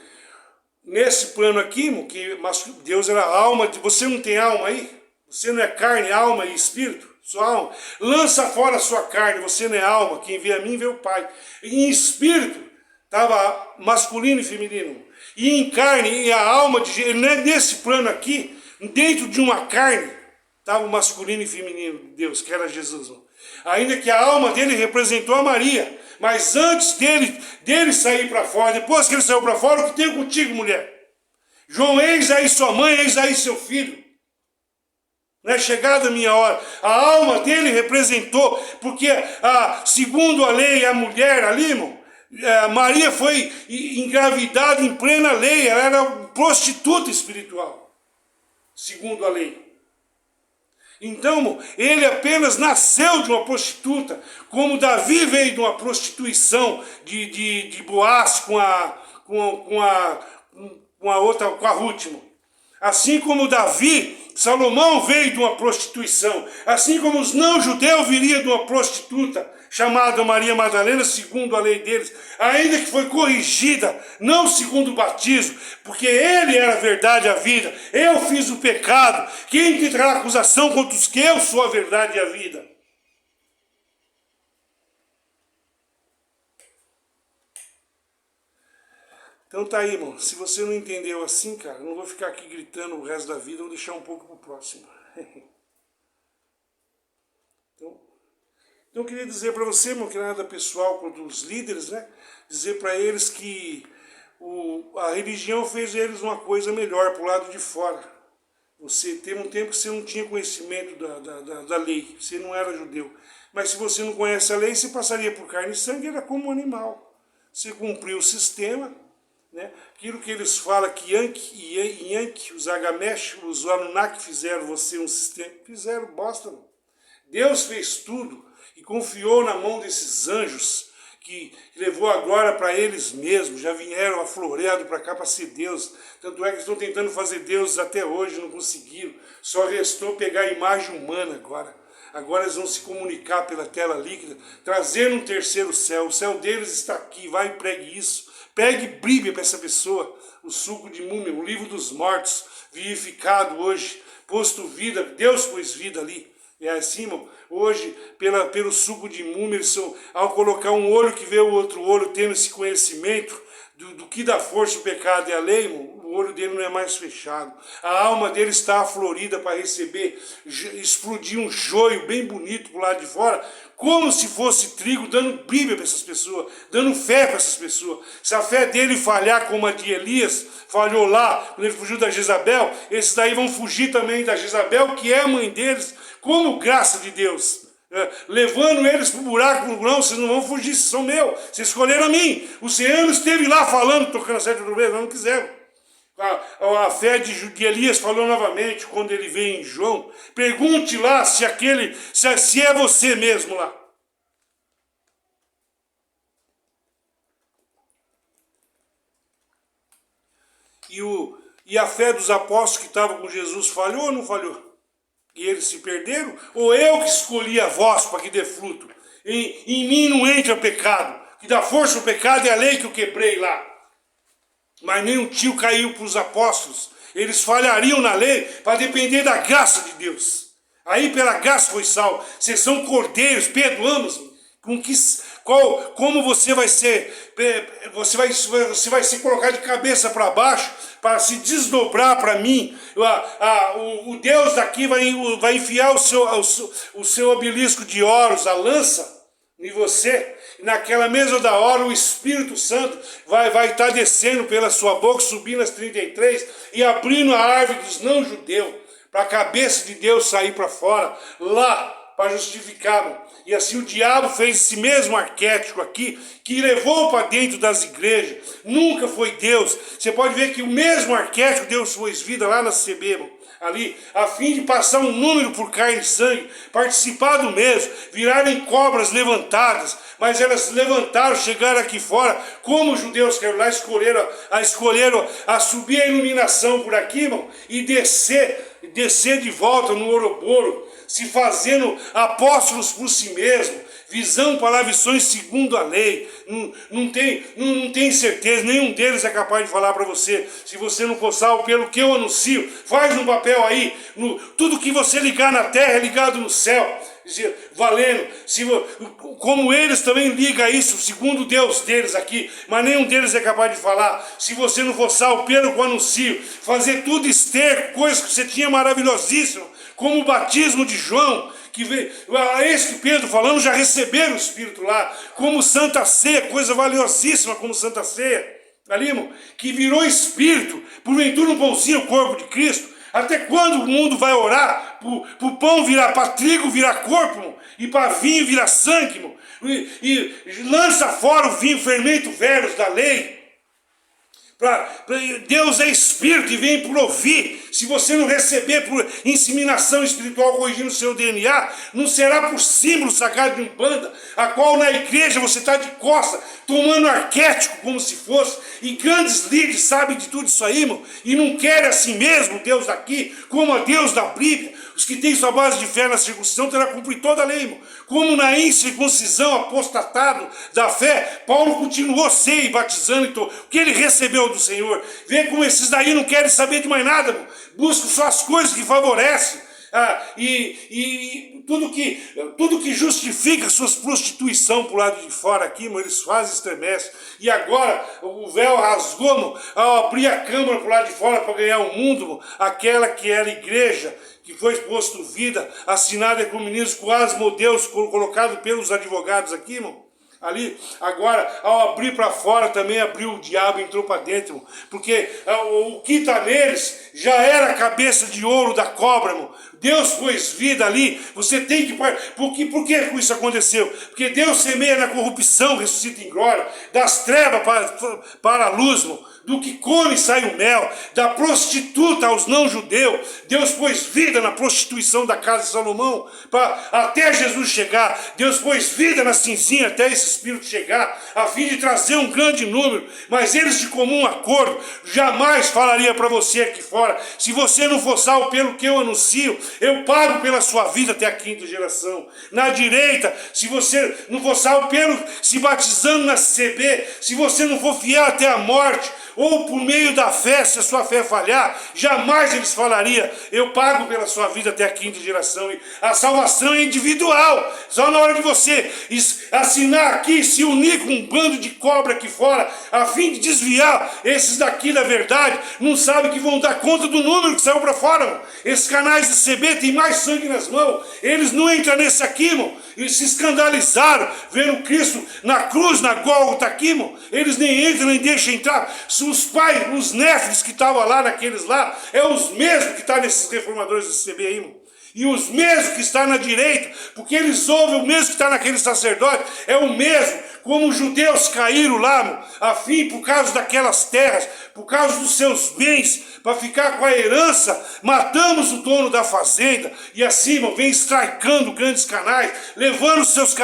nesse plano aqui, irmão, mas Deus era alma, você não tem alma aí? Você não é carne, alma e espírito? Sua alma. Lança fora a sua carne, você não é alma. Quem vê a mim vê o Pai. E em espírito estava masculino e feminino. E em carne, e a alma de nesse plano aqui, dentro de uma carne, estava o masculino e feminino de Deus, que era Jesus. Ainda que a alma dele representou a Maria. Mas antes dele sair para fora, depois que ele saiu para fora, o que tenho contigo, mulher? João, eis aí sua mãe, eis aí seu filho. Não é chegada a minha hora. A alma dele representou, porque segundo a lei, a mulher ali, irmão, Maria foi engravidada em plena lei, ela era prostituta espiritual, segundo a lei. Então, ele apenas nasceu de uma prostituta, como Davi veio de uma prostituição de Boaz com a outra, com a Ruth. Assim como Salomão veio de uma prostituição, assim como os não-judeus viriam de uma prostituta, chamada Maria Madalena, segundo a lei deles, ainda que foi corrigida, não segundo o batismo, porque ele era a verdade e a vida, eu fiz o pecado, quem tentará acusação contra os que eu sou a verdade e a vida? Então tá aí, irmão, se você não entendeu assim, cara, eu não vou ficar aqui gritando o resto da vida, eu vou deixar um pouco pro próximo. Então eu queria dizer para você, irmão, que nada pessoal contra os líderes, né? Dizer para eles que a religião fez eles uma coisa melhor pro lado de fora. Teve um tempo que você não tinha conhecimento da lei, você não era judeu. Mas se você não conhece a lei, você passaria por carne e sangue, era como um animal. Você cumpriu o sistema, né? Aquilo que eles falam que Yankee, os Agamesh, os Anunnaki fizeram você um sistema, fizeram bosta, não. Deus fez tudo e confiou na mão desses anjos que levou a glória para eles mesmos, já vieram afloreados para cá para ser Deus. Tanto é que estão tentando fazer deuses até hoje, não conseguiram. Só restou pegar a imagem humana agora. Agora eles vão se comunicar pela tela líquida, trazendo um terceiro céu. O céu deles está aqui, vai e pregue isso. Pegue Bíblia para essa pessoa, o suco de múmia, o livro dos mortos, vivificado hoje, posto vida, Deus pôs vida ali. É assim, irmão, hoje, pelo suco de múmia, ao colocar um olho que vê o outro olho, tendo esse conhecimento do que dá força o pecado e a lei, irmão, o olho dele não é mais fechado. A alma dele está aflorida para receber, explodir um joio bem bonito para o lado de fora, como se fosse trigo, dando Bíblia para essas pessoas, dando fé para essas pessoas. Se a fé dele falhar como a de Elias, falhou lá, quando ele fugiu da Jezabel, esses daí vão fugir também da Jezabel, que é a mãe deles, como graça de Deus. Levando eles para o buraco, não, vocês não vão fugir, vocês são meus, vocês escolheram a mim. O Senhor esteve lá falando, tocando a sete trombetas, não quiseram. A fé de Elias falou novamente, quando ele veio em João, pergunte lá se é você mesmo lá. E a fé dos apóstolos que estavam com Jesus falhou ou não falhou? E eles se perderam? Ou eu que escolhi a voz para que dê fruto? Em mim não entra pecado. Que dá força ao pecado é a lei que eu quebrei lá. Mas nem um tio caiu para os apóstolos. Eles falhariam na lei para depender da graça de Deus. Aí pela graça foi salvo. Vocês são cordeiros, perdoamos. Como você vai ser? Você vai se colocar de cabeça para baixo para se desdobrar para mim. O Deus daqui vai enfiar o seu obelisco de ouros, a lança, em você. Naquela mesma hora o Espírito Santo vai estar descendo pela sua boca, subindo as 33 e abrindo a árvore dos não-judeus, para a cabeça de Deus sair para fora, lá, para justificá-lo. E assim o diabo fez esse mesmo arquétipo aqui, que levou para dentro das igrejas. Nunca foi Deus. Você pode ver que o mesmo arquétipo Deus pôs vida lá na CB, ali, a fim de passar um número por carne e sangue, participar do mesmo, virarem cobras levantadas, mas elas levantaram, chegaram aqui fora, como os judeus que lá escolheram a subir a iluminação por aqui, irmão, e descer de volta no Ouroboro, se fazendo apóstolos por si mesmo, Visão para visões segundo a lei. Não tem certeza, nenhum deles é capaz de falar para você. Se você não for salvo pelo que eu anuncio, faz um papel aí. Tudo que você ligar na terra é ligado no céu. Valendo, como eles também ligam isso, segundo o Deus deles aqui, mas nenhum deles é capaz de falar. Se você não for salvo pelo que eu anuncio, fazer tudo esterco, coisas que você tinha maravilhosíssimo, como o batismo de João, que veio, esse que Pedro falando, já receberam o Espírito lá, como Santa Ceia, coisa valiosíssima como Santa Ceia, ali, irmão, que virou Espírito, porventura um pãozinho, o corpo de Cristo. Até quando o mundo vai orar para o pão virar, para trigo virar corpo, irmão, e para vinho virar sangue, irmão, e lança fora o vinho, fermento velhos da lei. Deus é Espírito e vem por ouvir. Se você não receber por inseminação espiritual corrigindo o seu DNA, não será por símbolo sagrado de Umbanda, a qual na igreja você está de costa, tomando arquétipo como se fosse, e grandes líderes sabem de tudo isso aí, irmão, e não querem assim mesmo Deus daqui, como a Deus da Bíblia. Os que têm sua base de fé na circuncisão terá cumprido toda a lei, irmão. Como na incircuncisão, apostatado da fé, Paulo continuou sem batizando, então, o que ele recebeu do Senhor. Vê como esses daí não querem saber de mais nada, irmão. Buscam só as coisas que favorecem. E tudo que justifica suas prostituição pro lado de fora aqui, irmão, eles fazem, estremecem. E agora o véu rasgou, irmão, ao abrir a câmara pro lado de fora para ganhar o mundo, irmão, aquela que era igreja, que foi posto vida, assinada com ministros quase modelos colocado pelos advogados aqui, irmão. Ali, agora, ao abrir para fora, também abriu o diabo, entrou para dentro, irmão. Porque o que está neles já era a cabeça de ouro da cobra, irmão. Deus pôs vida ali, você tem que... Por que isso aconteceu? Porque Deus semeia na corrupção, ressuscita em glória, das trevas para a luz, irmão. Do que come sai o mel, da prostituta aos não-judeus. Deus pôs vida na prostituição da casa de Salomão, até Jesus chegar. Deus pôs vida na cinzinha até esse Espírito chegar, a fim de trazer um grande número. Mas eles de comum acordo, jamais falaria para você aqui fora, se você não for salvo pelo que eu anuncio, eu pago pela sua vida até a quinta geração. Na direita, se você não for salvo se batizando na CB, se você não for fiel até a morte, ou por meio da fé, se a sua fé falhar, jamais eles falariam, eu pago pela sua vida até a quinta geração. E a salvação é individual, só na hora de você assinar aqui, se unir com um bando de cobra aqui fora, a fim de desviar esses daqui da verdade, não sabem que vão dar conta do número que saiu para fora, mano. Esses canais de CB têm mais sangue nas mãos, eles não entram nesse aqui, irmão, e se escandalizaram, vendo Cristo na cruz, na Gólgota aqui, irmão, eles nem entram, nem deixam entrar. Os pais, os netos que estavam lá naqueles lá, é os mesmos que estão nesses reformadores do CB aí, irmão. E os mesmos que estão na direita, porque eles ouvem o mesmo que está naquele sacerdote, é o mesmo, como os judeus caíram lá, irmão, a fim, por causa daquelas terras, por causa dos seus bens, para ficar com a herança, matamos o dono da fazenda, e assim, irmão, vem estricando grandes canais, levando suas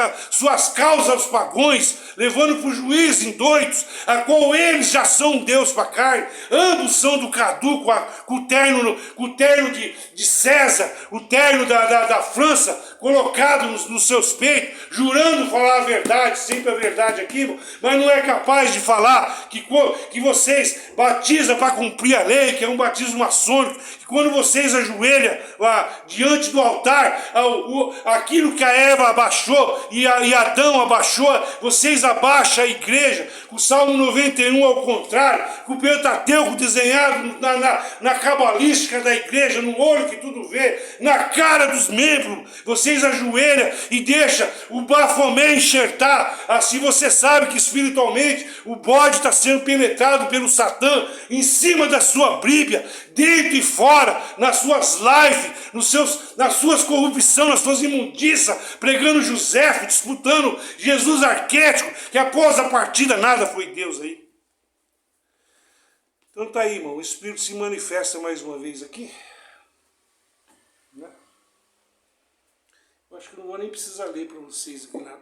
causas aos pagões, levando para o juiz indóitos, a qual eles já são um Deus para a carne, ambos são do Cadu, com o terno de César, o terno da França, colocado nos seus peitos, jurando falar a verdade, sempre a verdade aqui, irmão, mas não é capaz de falar que vocês batizam para cumprir a lei, que é um batismo maçônico, que quando vocês ajoelham diante do altar, aquilo que a Eva abaixou e Adão abaixou, vocês abaixam a igreja, com o Salmo 91 ao contrário, com o Pentateuco desenhado na cabalística da igreja, no olho que tudo vê, na cara dos membros, vocês ajoelham e deixam o Bafomé enxertar, assim você sabe que espiritualmente o bode está sendo penetrado pelo Satã, em cima da sua Bíblia, dentro e fora, nas suas lives, nas suas corrupções, nas suas imundícias, pregando José, disputando Jesus arquétipo, que após a partida nada foi Deus aí. Então tá aí, irmão, o Espírito se manifesta mais uma vez aqui. Né? Eu acho que não vou nem precisar ler para vocês aqui nada.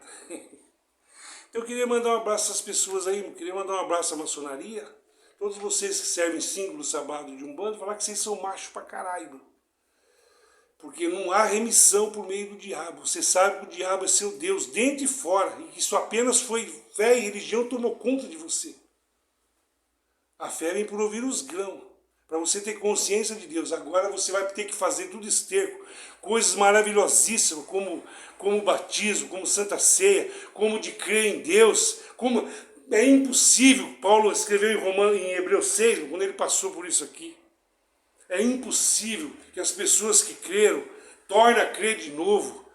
Eu queria mandar um abraço às pessoas aí, queria mandar um abraço à maçonaria, todos vocês que servem símbolo sábado de Umbanda, falar que vocês são machos pra caralho, mano. Porque não há remissão por meio do diabo. Você sabe que o diabo é seu Deus, dentro e fora. E que isso apenas foi fé e religião tomou conta de você. A fé vem por ouvir os grãos. Para você ter consciência de Deus. Agora você vai ter que fazer tudo esterco. Coisas maravilhosíssimas, como o batismo, como Santa Ceia, como de crer em Deus. Como é impossível. Paulo escreveu em Hebreus 6, quando ele passou por isso aqui. É impossível que as pessoas que creram tornem a crer de novo.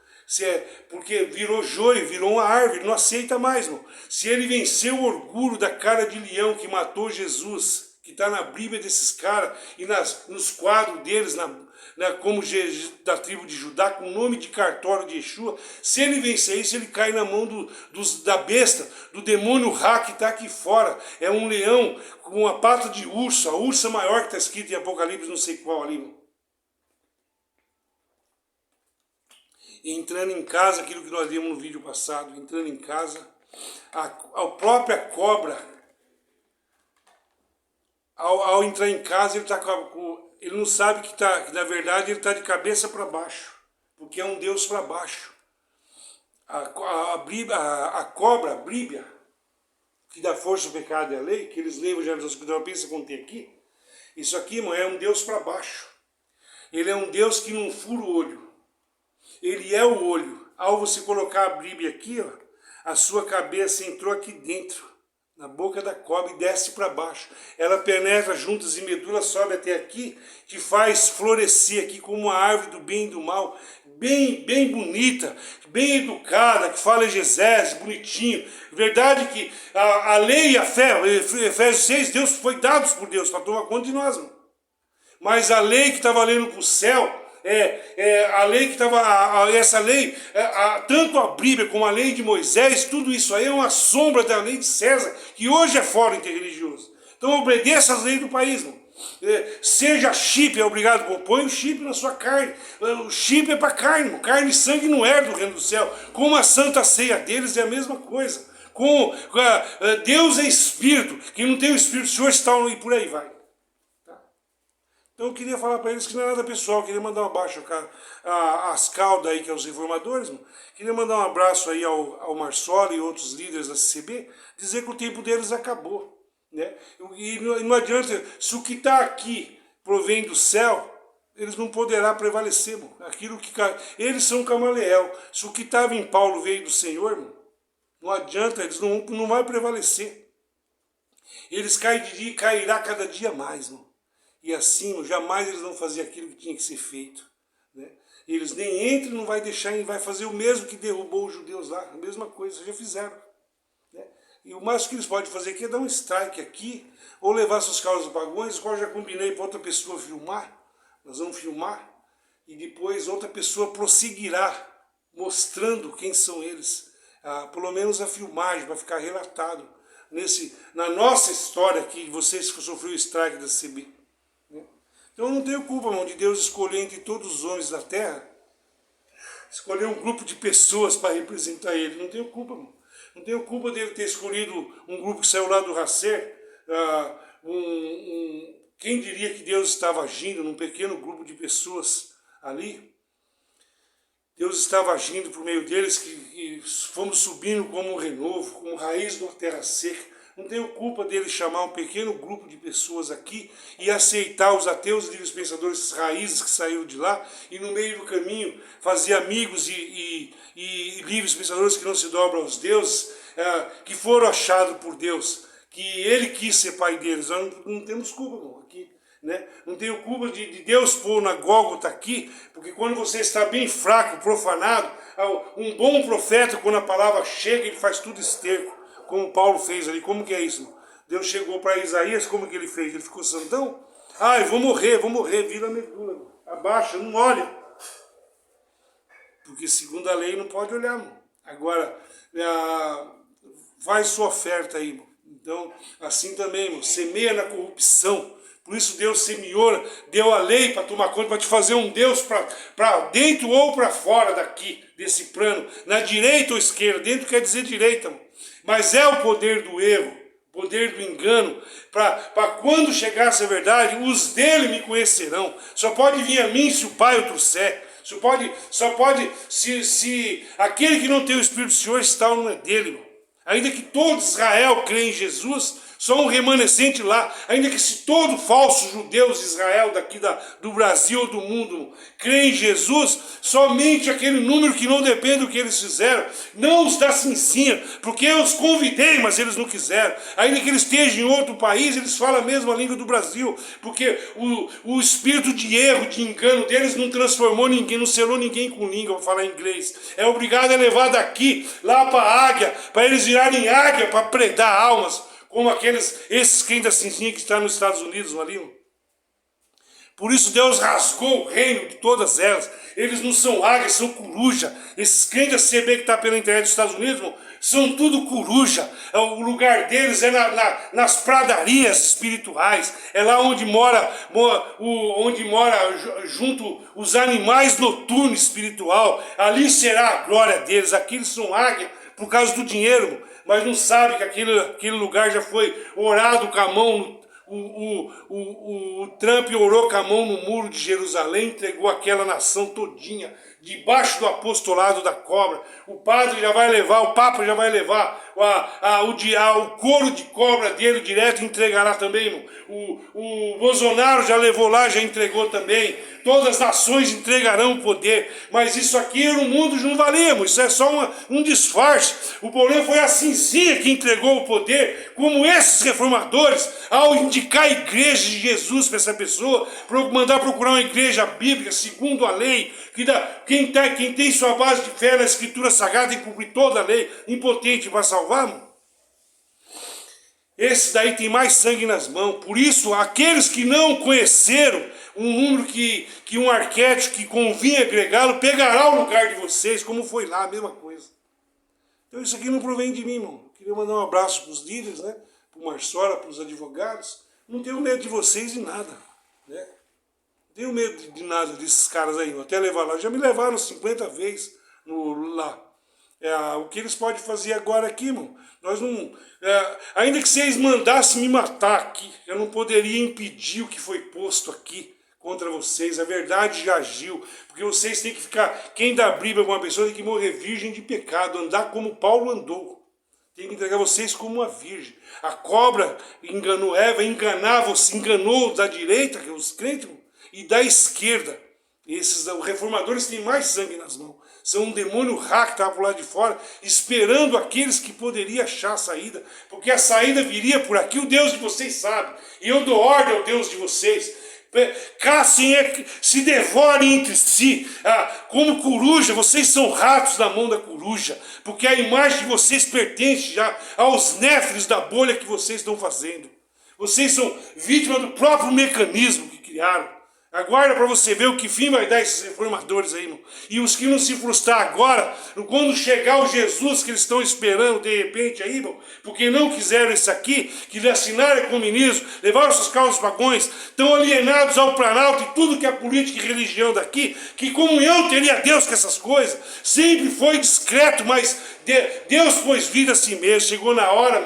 Porque virou joio, virou uma árvore, não aceita mais, irmão. Se ele venceu o orgulho da cara de leão que matou Jesus, que está na Bíblia desses caras e nos quadros deles, como da tribo de Judá, com o nome de cartório de Yeshua, se ele vencer isso, ele cai na mão da besta, do demônio Ra que está aqui fora. É um leão com uma pata de urso, a ursa maior que está escrito em Apocalipse, não sei qual ali, irmão. Entrando em casa, aquilo que nós vimos no vídeo passado, entrando em casa, a própria cobra, ao entrar em casa, ele não sabe que na verdade ele está de cabeça para baixo, porque é um Deus para baixo. A cobra, a Bíblia, que dá força ao pecado e à lei, que eles levam já nos que pensa quando tem aqui, isso aqui, irmão, é um Deus para baixo. Ele é um Deus que não fura o olho. Ele é o olho. Ao você colocar a Bíblia aqui, ó, a sua cabeça entrou aqui dentro, na boca da cobra e desce para baixo. Ela penetra juntas e medula, sobe até aqui, te faz florescer aqui como uma árvore do bem e do mal, bem bonita, bem educada, que fala exegese, bonitinho. Verdade que a lei e a fé, Efésios 6, Deus foi dados por Deus para tomar conta de nós, mano. Mas a lei que está valendo para o céu, a lei que estava, essa lei, tanto a Bíblia como a lei de Moisés, tudo isso aí é uma sombra da lei de César, que hoje é fora interreligioso. Então obedeça às leis do país, mano. Seja chip, é obrigado, põe o chip na sua carne. O chip é para carne, mano. Carne e sangue não é do reino do céu. Como a santa ceia deles é a mesma coisa. Deus é espírito, quem não tem o espírito do Senhor está e por aí vai. Então eu queria falar para eles que não é nada pessoal, queria mandar um abraço às caudas aí, que é os reformadores, mano. Queria mandar um abraço aí ao Marçoli e outros líderes da CCB, dizer que o tempo deles acabou, né? E não adianta, se o que está aqui provém do céu, eles não poderão prevalecer, mano. Eles são camaleão. Se o que estava em Paulo veio do Senhor, mano, não adianta, eles não vão prevalecer. Eles caem de dia e cairá cada dia mais, mano. E assim, jamais eles vão fazer aquilo que tinha que ser feito, né? Eles nem entram, não vai deixar, vai fazer o mesmo que derrubou os judeus lá, a mesma coisa, já fizeram, né? E o máximo que eles podem fazer aqui é dar um strike aqui, ou levar suas causas pagões, qual eu já combinei para outra pessoa filmar, nós vamos filmar, e depois outra pessoa prosseguirá, mostrando quem são eles, pelo menos a filmagem, para ficar relatado, na nossa história que vocês sofreram o strike da CB. Então eu não tenho culpa, irmão, de Deus escolher entre todos os homens da terra, escolher um grupo de pessoas para representar Ele. Não tenho culpa, irmão. Não tenho culpa dele ter escolhido um grupo que saiu lá do Hasser. Quem diria que Deus estava agindo num pequeno grupo de pessoas ali? Deus estava agindo por meio deles, que fomos subindo como um renovo, como raiz de uma terra seca. Não tenho culpa dele chamar um pequeno grupo de pessoas aqui e aceitar os ateus, livres pensadores, essas raízes que saíram de lá, e no meio do caminho fazer amigos e livres pensadores que não se dobram aos deuses, que foram achados por Deus, que ele quis ser pai deles. Nós não temos culpa, não, aqui, né? Não tenho culpa de Deus pôr na Gólgota aqui, porque quando você está bem fraco, profanado, um bom profeta, quando a palavra chega, ele faz tudo esterco. Como Paulo fez ali, como que é isso? Deus chegou para Isaías, como que ele fez? Ele ficou santão? Eu vou morrer, vira a medula, abaixa, não olha. Porque segundo a lei não pode olhar, mano. Agora, faz sua oferta aí, mano. Então, assim também, mano, semeia na corrupção. Por isso Deus semeou, deu a lei para tomar conta, para te fazer um Deus para dentro ou para fora daqui, desse plano, na direita ou esquerda. Dentro quer dizer direita, mano. Mas é o poder do erro, o poder do engano, para quando chegasse a verdade, os dele me conhecerão. Só pode vir a mim se o Pai o trouxer. Só pode se aquele que não tem o Espírito do Senhor está não é dele, irmão. Ainda que todo Israel crê em Jesus, só um remanescente lá. Ainda que se todo falso judeu de Israel, daqui do Brasil ou do mundo, crê em Jesus, somente aquele número que não depende do que eles fizeram, não os da cinzinha, porque eu os convidei, mas eles não quiseram. Ainda que eles estejam em outro país, eles falam a mesma língua do Brasil, porque o espírito de erro, de engano deles não transformou ninguém, não selou ninguém com língua para falar inglês. É obrigado a levar daqui, lá para a águia, para eles virarem águia, para predar almas, como esses crentes da cinzinha que estão nos Estados Unidos ali. Por isso Deus rasgou o reino de todas elas. Eles não são águias, são coruja. Esses crentes da CB que está pela internet dos Estados Unidos, irmão, são tudo coruja. O lugar deles é nas pradarias espirituais. É lá onde mora junto os animais noturnos espiritual. Ali será a glória deles. Aqui eles são águia por causa do dinheiro, irmão, mas não sabe que aquele lugar já foi orado com a mão. O Trump orou com a mão no muro de Jerusalém, entregou aquela nação todinha debaixo do apostolado da cobra. O padre já vai levar, o Papa já vai levar o couro de cobra dele direto e entregará também, irmão. O Bolsonaro já levou lá, já entregou também. Todas as nações entregarão o poder. Mas isso aqui no mundo não valemos, isso é só um disfarce. O problema foi a cinzinha que entregou o poder, como esses reformadores, ao indicar a igreja de Jesus para essa pessoa, mandar procurar uma igreja bíblica, segundo a lei, quem tem sua base de fé na Escritura Sagrada e cumprir toda a lei, impotente para salvar, mano. Esse daí tem mais sangue nas mãos. Por isso, aqueles que não conheceram um número que um arquétipo que convinha agregá-lo, pegará o lugar de vocês, como foi lá, a mesma coisa. Então isso aqui não provém de mim, irmão. Queria mandar um abraço para os líderes, né? Para o Marçola, para os advogados. Não tenho medo de vocês de nada, né? Não tenho medo de nada desses caras aí. Até levar lá. Já me levaram 50 vezes lá. O que eles podem fazer agora aqui, irmão? Nós não... ainda que vocês mandassem me matar aqui, eu não poderia impedir o que foi posto aqui contra vocês. A verdade já agiu. Porque vocês têm que ficar... Quem dá briga com uma pessoa tem que morrer virgem de pecado. Andar como Paulo andou. Tem que entregar vocês como uma virgem. A cobra enganou Eva, enganou da direita, que é os crentes, e da esquerda. Os reformadores têm mais sangue nas mãos. São um demônio rá que estava por lá de fora, esperando aqueles que poderiam achar a saída. Porque a saída viria por aqui, o Deus de vocês sabe. E eu dou ordem ao Deus de vocês. Caçem, se devorem entre si. Como coruja, vocês são ratos na mão da coruja. Porque a imagem de vocês pertence já aos néfres da bolha que vocês estão fazendo. Vocês são vítimas do próprio mecanismo que criaram. Aguarda para você ver o que fim vai dar esses reformadores aí, irmão. E os que não se frustrar agora, quando chegar o Jesus que eles estão esperando de repente aí, irmão, porque não quiseram isso aqui, que lhe assinaram comunismo, levaram seus carros vagões, estão alienados ao Planalto e tudo que é política e religião daqui, que comunhão teria Deus com essas coisas. Sempre foi discreto, mas Deus pôs vida a si mesmo. Chegou na hora,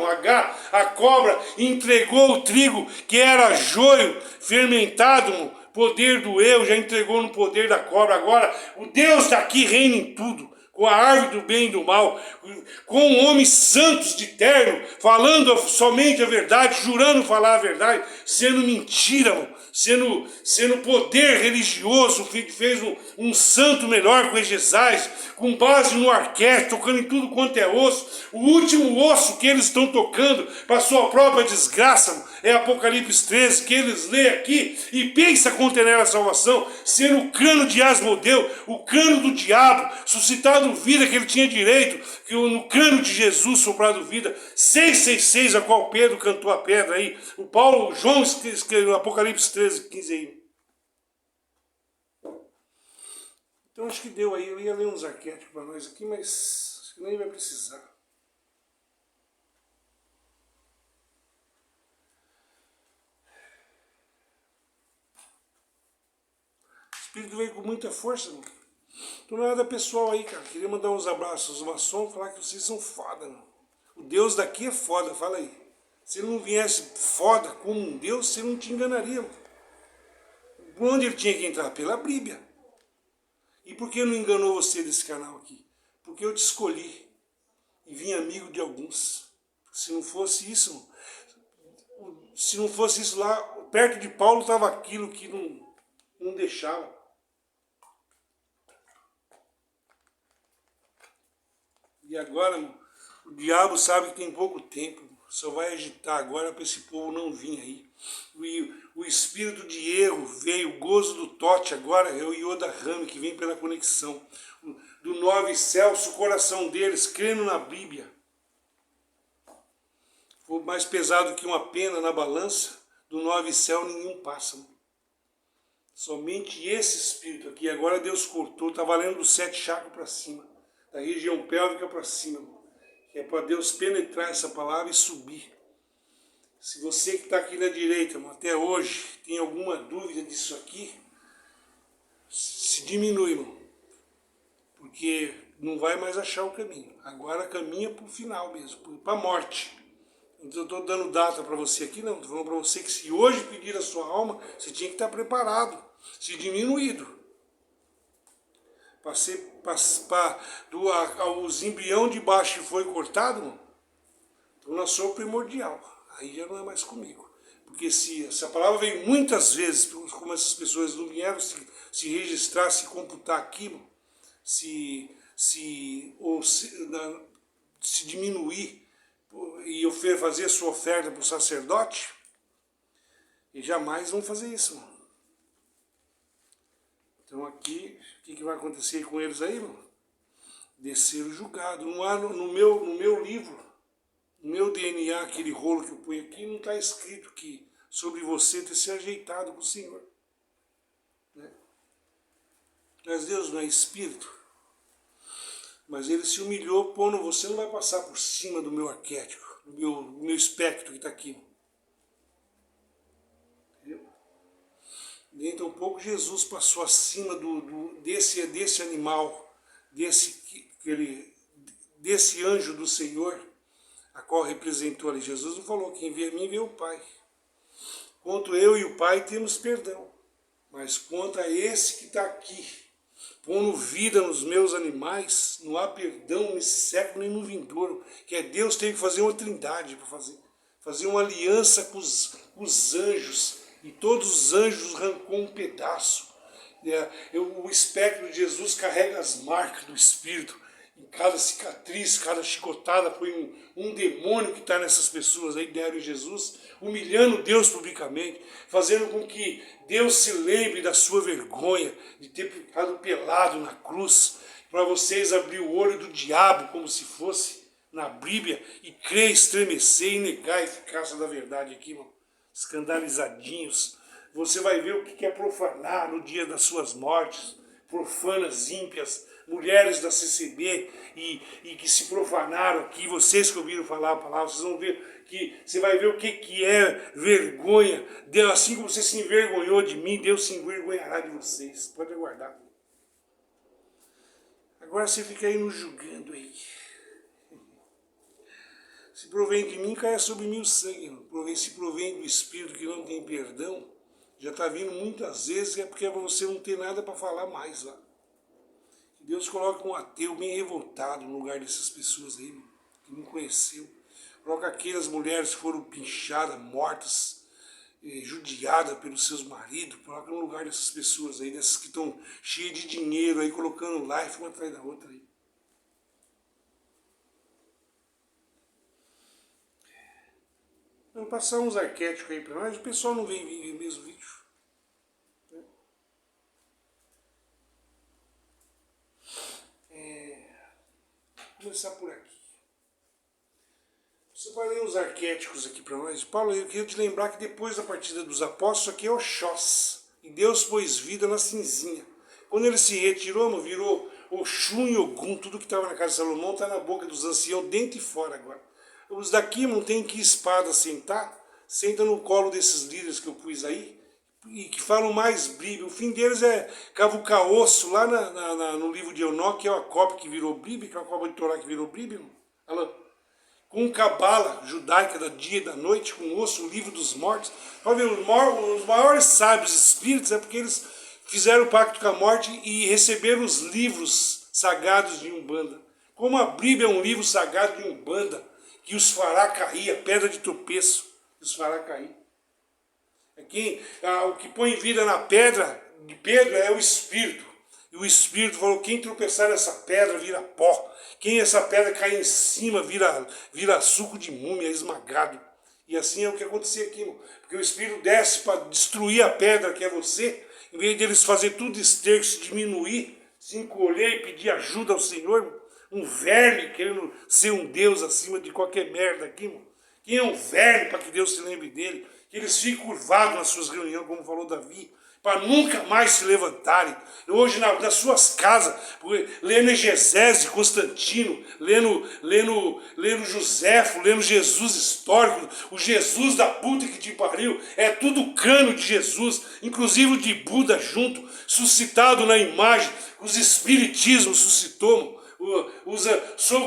a cobra entregou o trigo que era joio fermentado, poder do eu, já entregou no poder da cobra. Agora, o Deus daqui reina em tudo, com a árvore do bem e do mal, com homens santos de terno, falando somente a verdade, jurando falar a verdade, sendo mentira, sendo poder religioso, fez um santo melhor com Egesais, com base no arquétipo, tocando em tudo quanto é osso. O último osso que eles estão tocando para sua própria desgraça é Apocalipse 13, que eles lêem aqui e pensa conter nela a salvação, sendo o crânio de Asmodeu, o crânio do diabo, suscitado vida que ele tinha direito, que no crânio de Jesus soprado vida, 666, a qual Pedro cantou a pedra aí, o João escreveu Apocalipse 13, 15 aí. Então acho que deu aí, eu ia ler uns arquétipos para nós aqui, mas acho que nem vai precisar. O Espírito veio com muita força, mano. Então não é nada pessoal aí, cara. Queria mandar uns abraços aos maçons, falar que vocês são foda, mano. O Deus daqui é foda, fala aí. Se ele não viesse foda como um Deus, você não te enganaria, mano. Por onde ele tinha que entrar? Pela Bíblia. E por que não enganou você desse canal aqui? Porque eu te escolhi e vim amigo de alguns. Se não fosse isso lá, perto de Paulo estava aquilo que não deixava. E agora, o diabo sabe que tem pouco tempo, só vai agitar agora para esse povo não vir aí. O espírito de erro veio, o gozo do Tote agora é o Yoda Rami, que vem pela conexão. Do Nove Celso, o coração deles, crendo na Bíblia. For mais pesado que uma pena na balança, do Nove Céu nenhum passa. Somente esse espírito aqui, agora Deus cortou, está valendo dos 7 chakras para cima, da região pélvica para cima, que é para Deus penetrar essa palavra e subir. Se você que está aqui na direita, até hoje, tem alguma dúvida disso aqui, se diminui, irmão, porque não vai mais achar o caminho. Agora caminha para o final mesmo, para a morte. Então eu estou dando data para você aqui, não, estou falando para você que se hoje pedir a sua alma, você tinha que estar preparado, se diminuído. Os embrião de baixo foi cortado, irmão, então nasceu o primordial. Aí já não é mais comigo. Porque se a palavra veio muitas vezes, como essas pessoas não vieram se registrar, se computar aqui, se diminuir e eu fazer a sua oferta para o sacerdote, e jamais vão fazer isso, mano. Então aqui, o que vai acontecer com eles aí, mano? Descer o julgado. No meu livro, no meu DNA, aquele rolo que eu ponho aqui, não está escrito que sobre você ter se ajeitado com o Senhor. Né? Mas Deus não é espírito. Mas ele se humilhou, pondo você não vai passar por cima do meu arquétipo, do meu espectro que está aqui. Entendeu? Dentro um pouco Jesus passou acima desse animal, desse anjo do Senhor, a qual representou ali. Jesus não falou, quem vê a mim vê o Pai. Quanto eu e o Pai temos perdão, mas quanto a esse que está aqui, pondo vida nos meus animais, não há perdão nesse século nem no vindouro, que é Deus teve que fazer uma trindade para fazer uma aliança com os anjos, e todos os anjos arrancou um pedaço. O espectro de Jesus carrega as marcas do Espírito. Em cada cicatriz, cada chicotada foi um demônio que está nessas pessoas aí, deram em Jesus, humilhando Deus publicamente, fazendo com que Deus se lembre da sua vergonha, de ter ficado pelado na cruz, para vocês abrir o olho do diabo como se fosse na Bíblia, e crer, estremecer e negar a eficácia da verdade aqui, irmão. Escandalizadinhos. Você vai ver o que é profanar no dia das suas mortes, profanas, ímpias, mulheres da CCB e que se profanaram aqui, vocês que ouviram falar a palavra, vocês vão ver você vai ver o que é vergonha. Deus, assim como você se envergonhou de mim, Deus se envergonhará de vocês. Pode aguardar. Agora você fica aí nos julgando aí. Se provém de mim, caia sobre mim o sangue. Se provém do Espírito que não tem perdão, já está vindo muitas vezes, é porque você não tem nada para falar mais lá. Deus coloca um ateu bem revoltado no lugar dessas pessoas aí, que não conheceu. Coloca aquelas mulheres que foram pinchadas, mortas, judiadas pelos seus maridos. Coloca no lugar dessas pessoas aí, dessas que estão cheias de dinheiro aí, colocando life uma atrás da outra aí. Vamos passar uns arquétipos aí para nós. O pessoal não vem ver mesmo vídeo. Vou começar por aqui. Separei uns arquétipos aqui para nós. Paulo, eu queria te lembrar que depois da partida dos apóstolos, isso aqui é Oxós. E Deus pôs vida na cinzinha. Quando ele se retirou, virou Oxum e Ogum. Tudo que estava na casa de Salomão está na boca dos anciãos, dentro e fora agora. Os daqui não tem que espada sentar. Senta no colo desses líderes que eu pus aí. E que falam mais Bíblia. O fim deles é cavucar osso lá no livro de Enoque, que é a cópia que virou Bíblia, que é a cópia de Torá que virou Bíblia. Ela, com cabala judaica da dia e da noite, com osso, o livro dos mortos. Os maiores sábios espíritos é porque eles fizeram o pacto com a morte e receberam os livros sagrados de Umbanda. Como a Bíblia é um livro sagrado de Umbanda, que os fará cair, a pedra de tropeço, que os fará cair. O que põe vida na pedra de Pedro é o Espírito. E o Espírito falou, quem tropeçar nessa pedra vira pó. Quem essa pedra cair em cima vira suco de múmia, esmagado. E assim é o que acontecia aqui, irmão. Porque o Espírito desce para destruir a pedra que é você, em vez deles fazer tudo esterco, se diminuir, se encolher e pedir ajuda ao Senhor, irmão. Um verme querendo ser um Deus acima de qualquer merda aqui, irmão. Quem é um verme para que Deus se lembre dele? Que eles fiquem curvados nas suas reuniões, como falou Davi, para nunca mais se levantarem. Hoje nas suas casas, lendo Exegese, Constantino, lendo Joséfo, lendo Jesus histórico, o Jesus da puta que te pariu, é tudo cano de Jesus, inclusive o de Buda junto, suscitado na imagem, os espiritismos suscitou,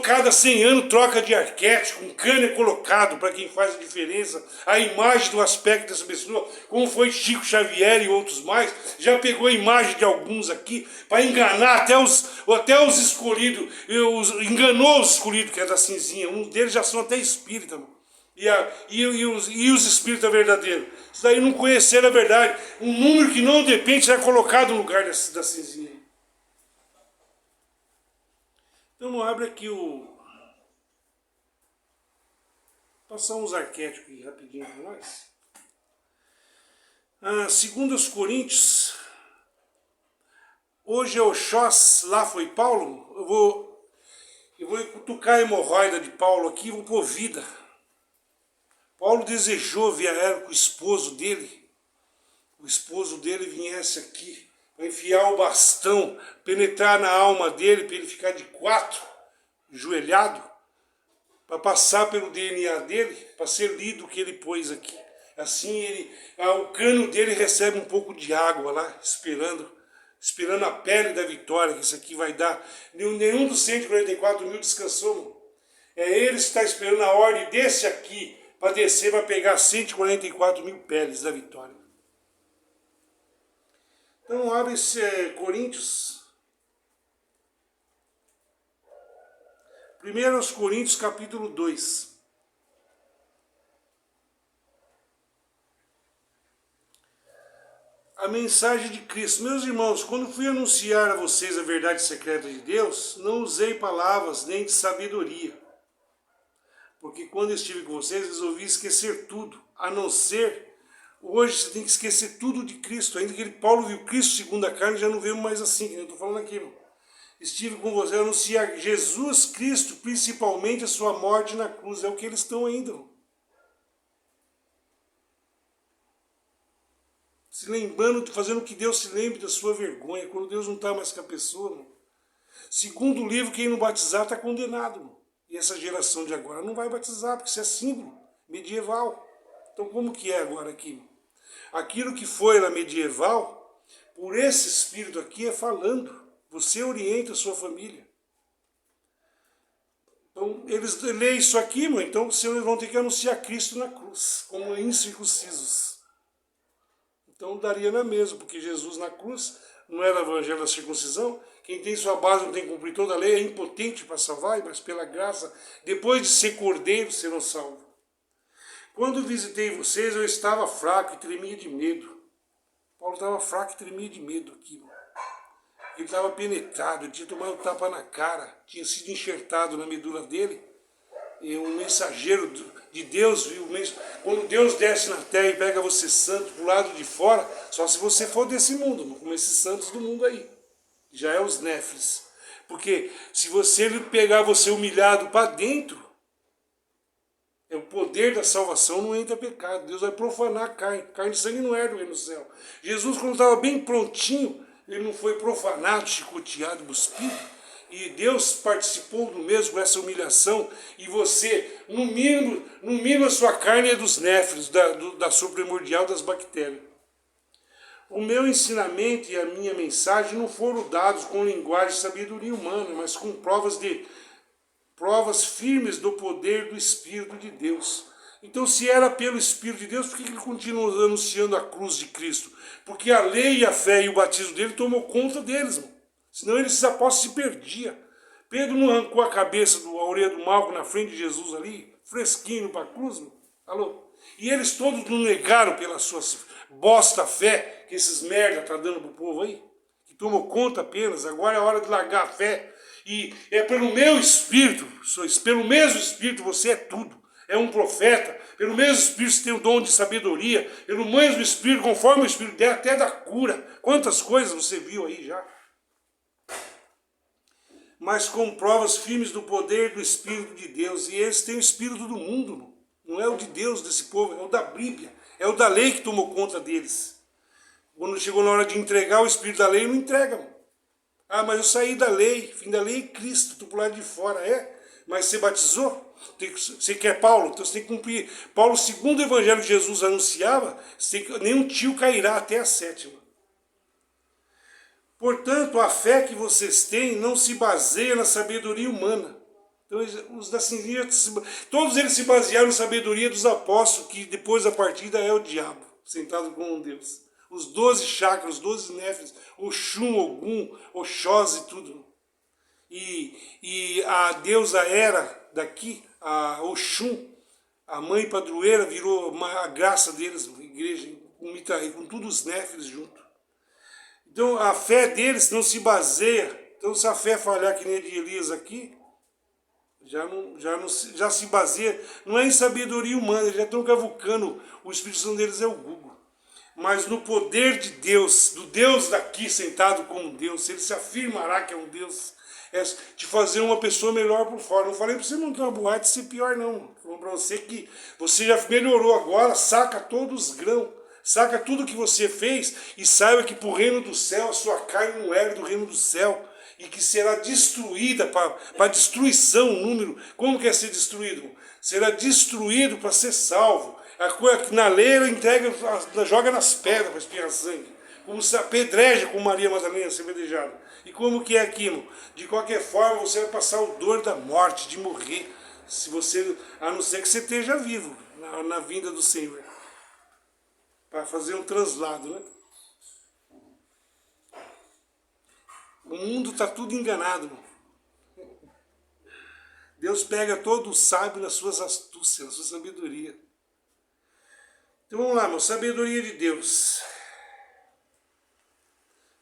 cada 100 anos troca de arquétipo, um cano é colocado para quem faz a diferença, a imagem do aspecto dessa pessoa, como foi Chico Xavier e outros mais, já pegou a imagem de alguns aqui, para enganar até os escolhidos, enganou os escolhidos, que é da cinzinha, um deles já são até espírita, mano. E os espíritas verdadeiros, isso daí não conheceram a verdade, um número que não depende será colocado no lugar da cinzinha. Então abre aqui passar uns arquétipos aqui rapidinho para nós. Segundo os Coríntios, hoje é Oxós, lá foi Paulo. Eu vou cutucar a hemorroida de Paulo aqui e vou pôr vida. Paulo desejou ver com o esposo dele viesse aqui, para enfiar o bastão, penetrar na alma dele, para ele ficar de quatro, joelhado, para passar pelo DNA dele, para ser lido o que ele pôs aqui. Assim o cano dele recebe um pouco de água lá, esperando a pele da vitória, que isso aqui vai dar. Nenhum dos 144 mil descansou, mano. É ele que está esperando a ordem desse aqui, para descer, para pegar 144 mil peles da vitória. Então abre esse Coríntios. 1 Coríntios capítulo 2. A mensagem de Cristo. Meus irmãos, quando fui anunciar a vocês a verdade secreta de Deus, não usei palavras nem de sabedoria. Porque quando estive com vocês, resolvi esquecer tudo, a não ser... Hoje você tem que esquecer tudo de Cristo. Ainda que Paulo viu Cristo segundo a carne, já não vemos mais assim, que eu estou falando aqui, irmão. Estive com você a anunciar Jesus Cristo, principalmente a sua morte na cruz. É o que eles estão ainda, irmão. Se lembrando, fazendo que Deus se lembre da sua vergonha, quando Deus não está mais com a pessoa, irmão. Segundo o livro, quem não batizar está condenado, irmão. E essa geração de agora não vai batizar, porque isso é símbolo medieval. Então como que é agora aqui, irmão? Aquilo que foi na medieval, por esse espírito aqui é falando. Você orienta a sua família. Então, eles leem isso aqui, irmão, então vocês vão ter que anunciar Cristo na cruz, como incircuncisos. Então daria na mesma, porque Jesus na cruz não era o evangelho da circuncisão. Quem tem sua base não tem que cumprir toda a lei, é impotente para salvar, mas pela graça, depois de ser cordeiro, serão salvos. Quando visitei vocês, eu estava fraco e tremia de medo. Paulo estava fraco e tremia de medo aqui, irmão. Ele estava penetrado, ele tinha tomado um tapa na cara, tinha sido enxertado na medula dele. E um mensageiro de Deus, viu? Quando Deus desce na terra e pega você santo pro lado de fora, só se você for desse mundo, como esses santos do mundo aí. Já é os néfilis. Porque se ele pegar você humilhado para dentro, é o poder da salvação, não entra pecado. Deus vai profanar a carne. Carne e sangue não herdam no céu. Jesus, quando estava bem prontinho, ele não foi profanado, chicoteado, cuspido. E Deus participou do mesmo com essa humilhação. E você, no mínimo a sua carne é dos néfilos, da supremordial das bactérias. O meu ensinamento e a minha mensagem não foram dados com linguagem de sabedoria humana, mas com provas firmes do poder do Espírito de Deus. Então, se era pelo Espírito de Deus, por que ele continua anunciando a cruz de Cristo? Porque a lei, a fé e o batismo dele tomou conta deles, irmão. Senão esses apóstolos se perdiam. Pedro não arrancou a cabeça, a orelha do Malco na frente de Jesus ali, fresquinho para a cruz, irmão? Alô? E eles todos não negaram pela sua bosta fé que esses merda tá dando pro povo aí? Que tomou conta apenas, agora é hora de largar a fé. E é pelo meu Espírito, pelo mesmo Espírito você é tudo. É um profeta, pelo mesmo Espírito você tem o dom de sabedoria, pelo mesmo Espírito, conforme o Espírito der, até da cura. Quantas coisas você viu aí já? Mas com provas firmes do poder do Espírito de Deus. E eles têm o Espírito do mundo, não é o de Deus desse povo, é o da Bíblia, é o da lei que tomou conta deles. Quando chegou na hora de entregar o Espírito da lei, não entregam. Ah, mas eu saí da lei, fim da lei é Cristo, estou por lá de fora, é? Mas você batizou? Você quer Paulo? Então você tem que cumprir. Paulo, segundo o evangelho que Jesus anunciava, nenhum tio cairá até a sétima. Portanto, a fé que vocês têm não se baseia na sabedoria humana. Então, os da cinzinha, todos eles se basearam na sabedoria dos apóstolos, que depois da partida é o diabo, sentado com um Deus. Os 12 chakras, os 12 néfres, Oxum, Ogum, Oxóssi e tudo. E a deusa Hera daqui, a Oxum, a mãe padroeira, virou a graça deles, a igreja, com todos os néfres junto. Então a fé deles não se baseia. Então se a fé falhar que nem a de Elias aqui, já se baseia, não é em sabedoria humana, eles já estão cavucando, o Espírito Santo deles é o Google. Mas no poder de Deus, do Deus daqui sentado como Deus, ele se afirmará que é um Deus, é te fazer uma pessoa melhor por fora. Não falei para você montar uma boate e ser pior não. Falei para você que você já melhorou agora, saca todos os grãos, saca tudo que você fez e saiba que para o reino do céu a sua carne não é do reino do céu e que será destruída para destruição o número. Como que é ser destruído? Será destruído para ser salvo. A coisa que na lei ela entrega, joga nas pedras para espirrar sangue. Como se apedreja com Maria Madalena ser apedrejada. E como que é aquilo? De qualquer forma você vai passar o dor da morte, de morrer. Se você, a não ser que você esteja vivo na vinda do Senhor. Para fazer um translado, né? O mundo está tudo enganado, mano. Deus pega todo o sábio nas suas astúcias, na sua sabedoria. Então vamos lá, irmão, sabedoria de Deus.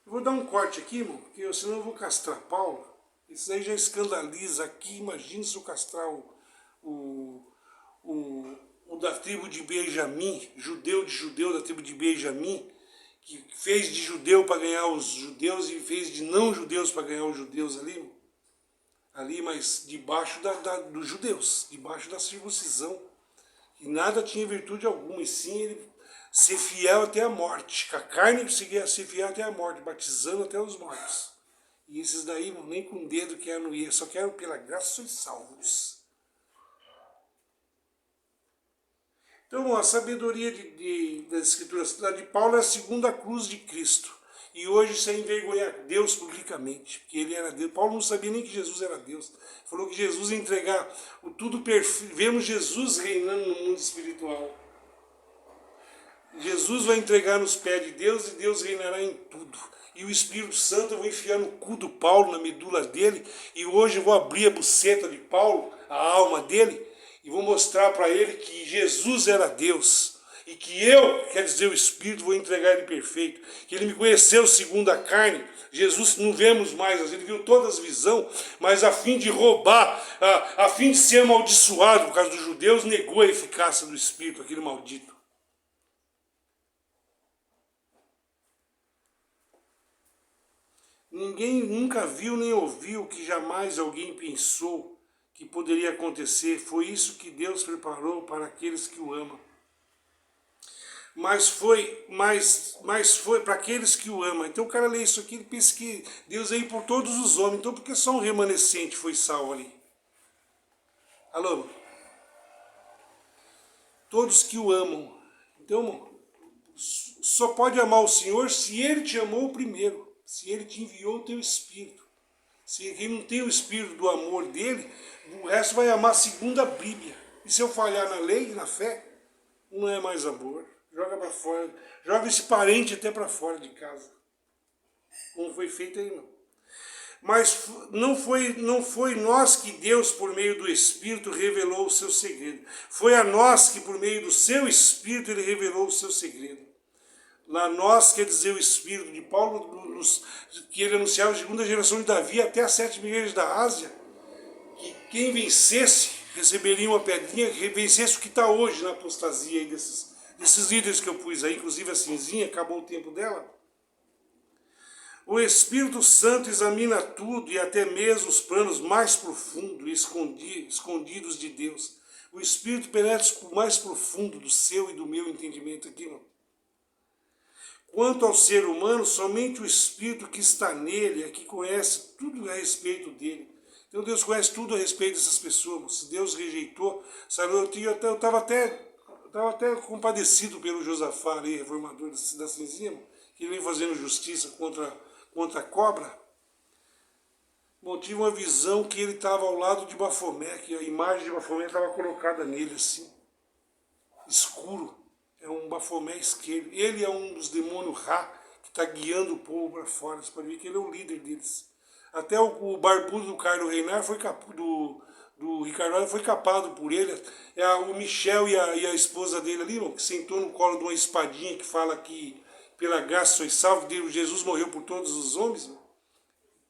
Eu vou dar um corte aqui, irmão, porque senão eu vou castrar Paulo. Isso aí já escandaliza aqui. Imagina se eu castrar o da tribo de Benjamim, judeu de judeu da tribo de Benjamim, que fez de judeu para ganhar os judeus e fez de não judeus para ganhar os judeus ali. Ali, mas debaixo dos judeus, debaixo da circuncisão. E nada tinha virtude alguma, e sim ele ser fiel até a morte. Com a carne conseguia ser fiel até a morte, batizando até os mortos. E esses daí, nem com o dedo querem ir, só querem pela graça sois salvos. Então, a sabedoria das Escrituras, a de Paulo é a segunda cruz de Cristo. E hoje isso é envergonhar Deus publicamente, porque ele era Deus. Paulo não sabia nem que Jesus era Deus. Falou que Jesus ia entregar o tudo perfeito. Vemos Jesus reinando no mundo espiritual. Jesus vai entregar nos pés de Deus e Deus reinará em tudo. E o Espírito Santo eu vou enfiar no cu do Paulo, na medula dele, e hoje eu vou abrir a buceta de Paulo, a alma dele, e vou mostrar para ele que Jesus era Deus. E que eu, quer dizer o Espírito, vou entregar ele perfeito. Que ele me conheceu segundo a carne. Jesus não vemos mais, ele viu todas as visões, mas a fim de roubar, a fim de ser amaldiçoado por causa dos judeus, negou a eficácia do Espírito, aquele maldito. Ninguém nunca viu nem ouviu, que jamais alguém pensou que poderia acontecer. Foi isso que Deus preparou para aqueles que o amam. Mas foi para aqueles que o amam. Então o cara lê isso aqui e pensa que Deus veio por todos os homens. Então por que só um remanescente foi salvo ali? Alô? Todos que o amam. Então, só pode amar o Senhor se Ele te amou primeiro. Se Ele te enviou o teu Espírito. Se quem não tem o Espírito do amor dele, o resto vai amar segundo a Bíblia. E se eu falhar na lei, na fé, não é mais amor. Joga para fora, joga esse parente até para fora de casa. Como foi feito aí, não. Mas não foi nós que Deus, por meio do Espírito, revelou o seu segredo. Foi a nós que, por meio do seu Espírito, ele revelou o seu segredo. Lá nós, quer dizer, o Espírito de Paulo, que ele anunciava a segunda geração de Davi até as 7 igrejas da Ásia, que quem vencesse receberia uma pedrinha, que vencesse o que está hoje na apostasia aí desses líderes que eu pus aí, inclusive a Cinzinha, acabou o tempo dela. O Espírito Santo examina tudo e até mesmo os planos mais profundos e escondidos de Deus. O Espírito penetra o mais profundo do seu e do meu entendimento aqui, não. Quanto ao ser humano, somente o Espírito que está nele é que conhece tudo a respeito dele. Então Deus conhece tudo a respeito dessas pessoas. Se Deus rejeitou, sabe, eu estava até compadecido pelo Josafá, ali, reformador da Cinzinha, que vem fazendo justiça contra a cobra. Bom, tive uma visão que ele estava ao lado de Bafomé, que a imagem de Bafomé estava colocada nele assim, escuro. É um Bafomé esquerdo. Ele é um dos demônios Ra, que está guiando o povo para fora. Você pode ver que ele é o líder deles. Até o barbudo do Carlos Reinar foi do Ricardo foi capado por ele. O Michel e a esposa dele ali, que sentou no colo de uma espadinha que fala que pela graça sois salvos, Jesus morreu por todos os homens.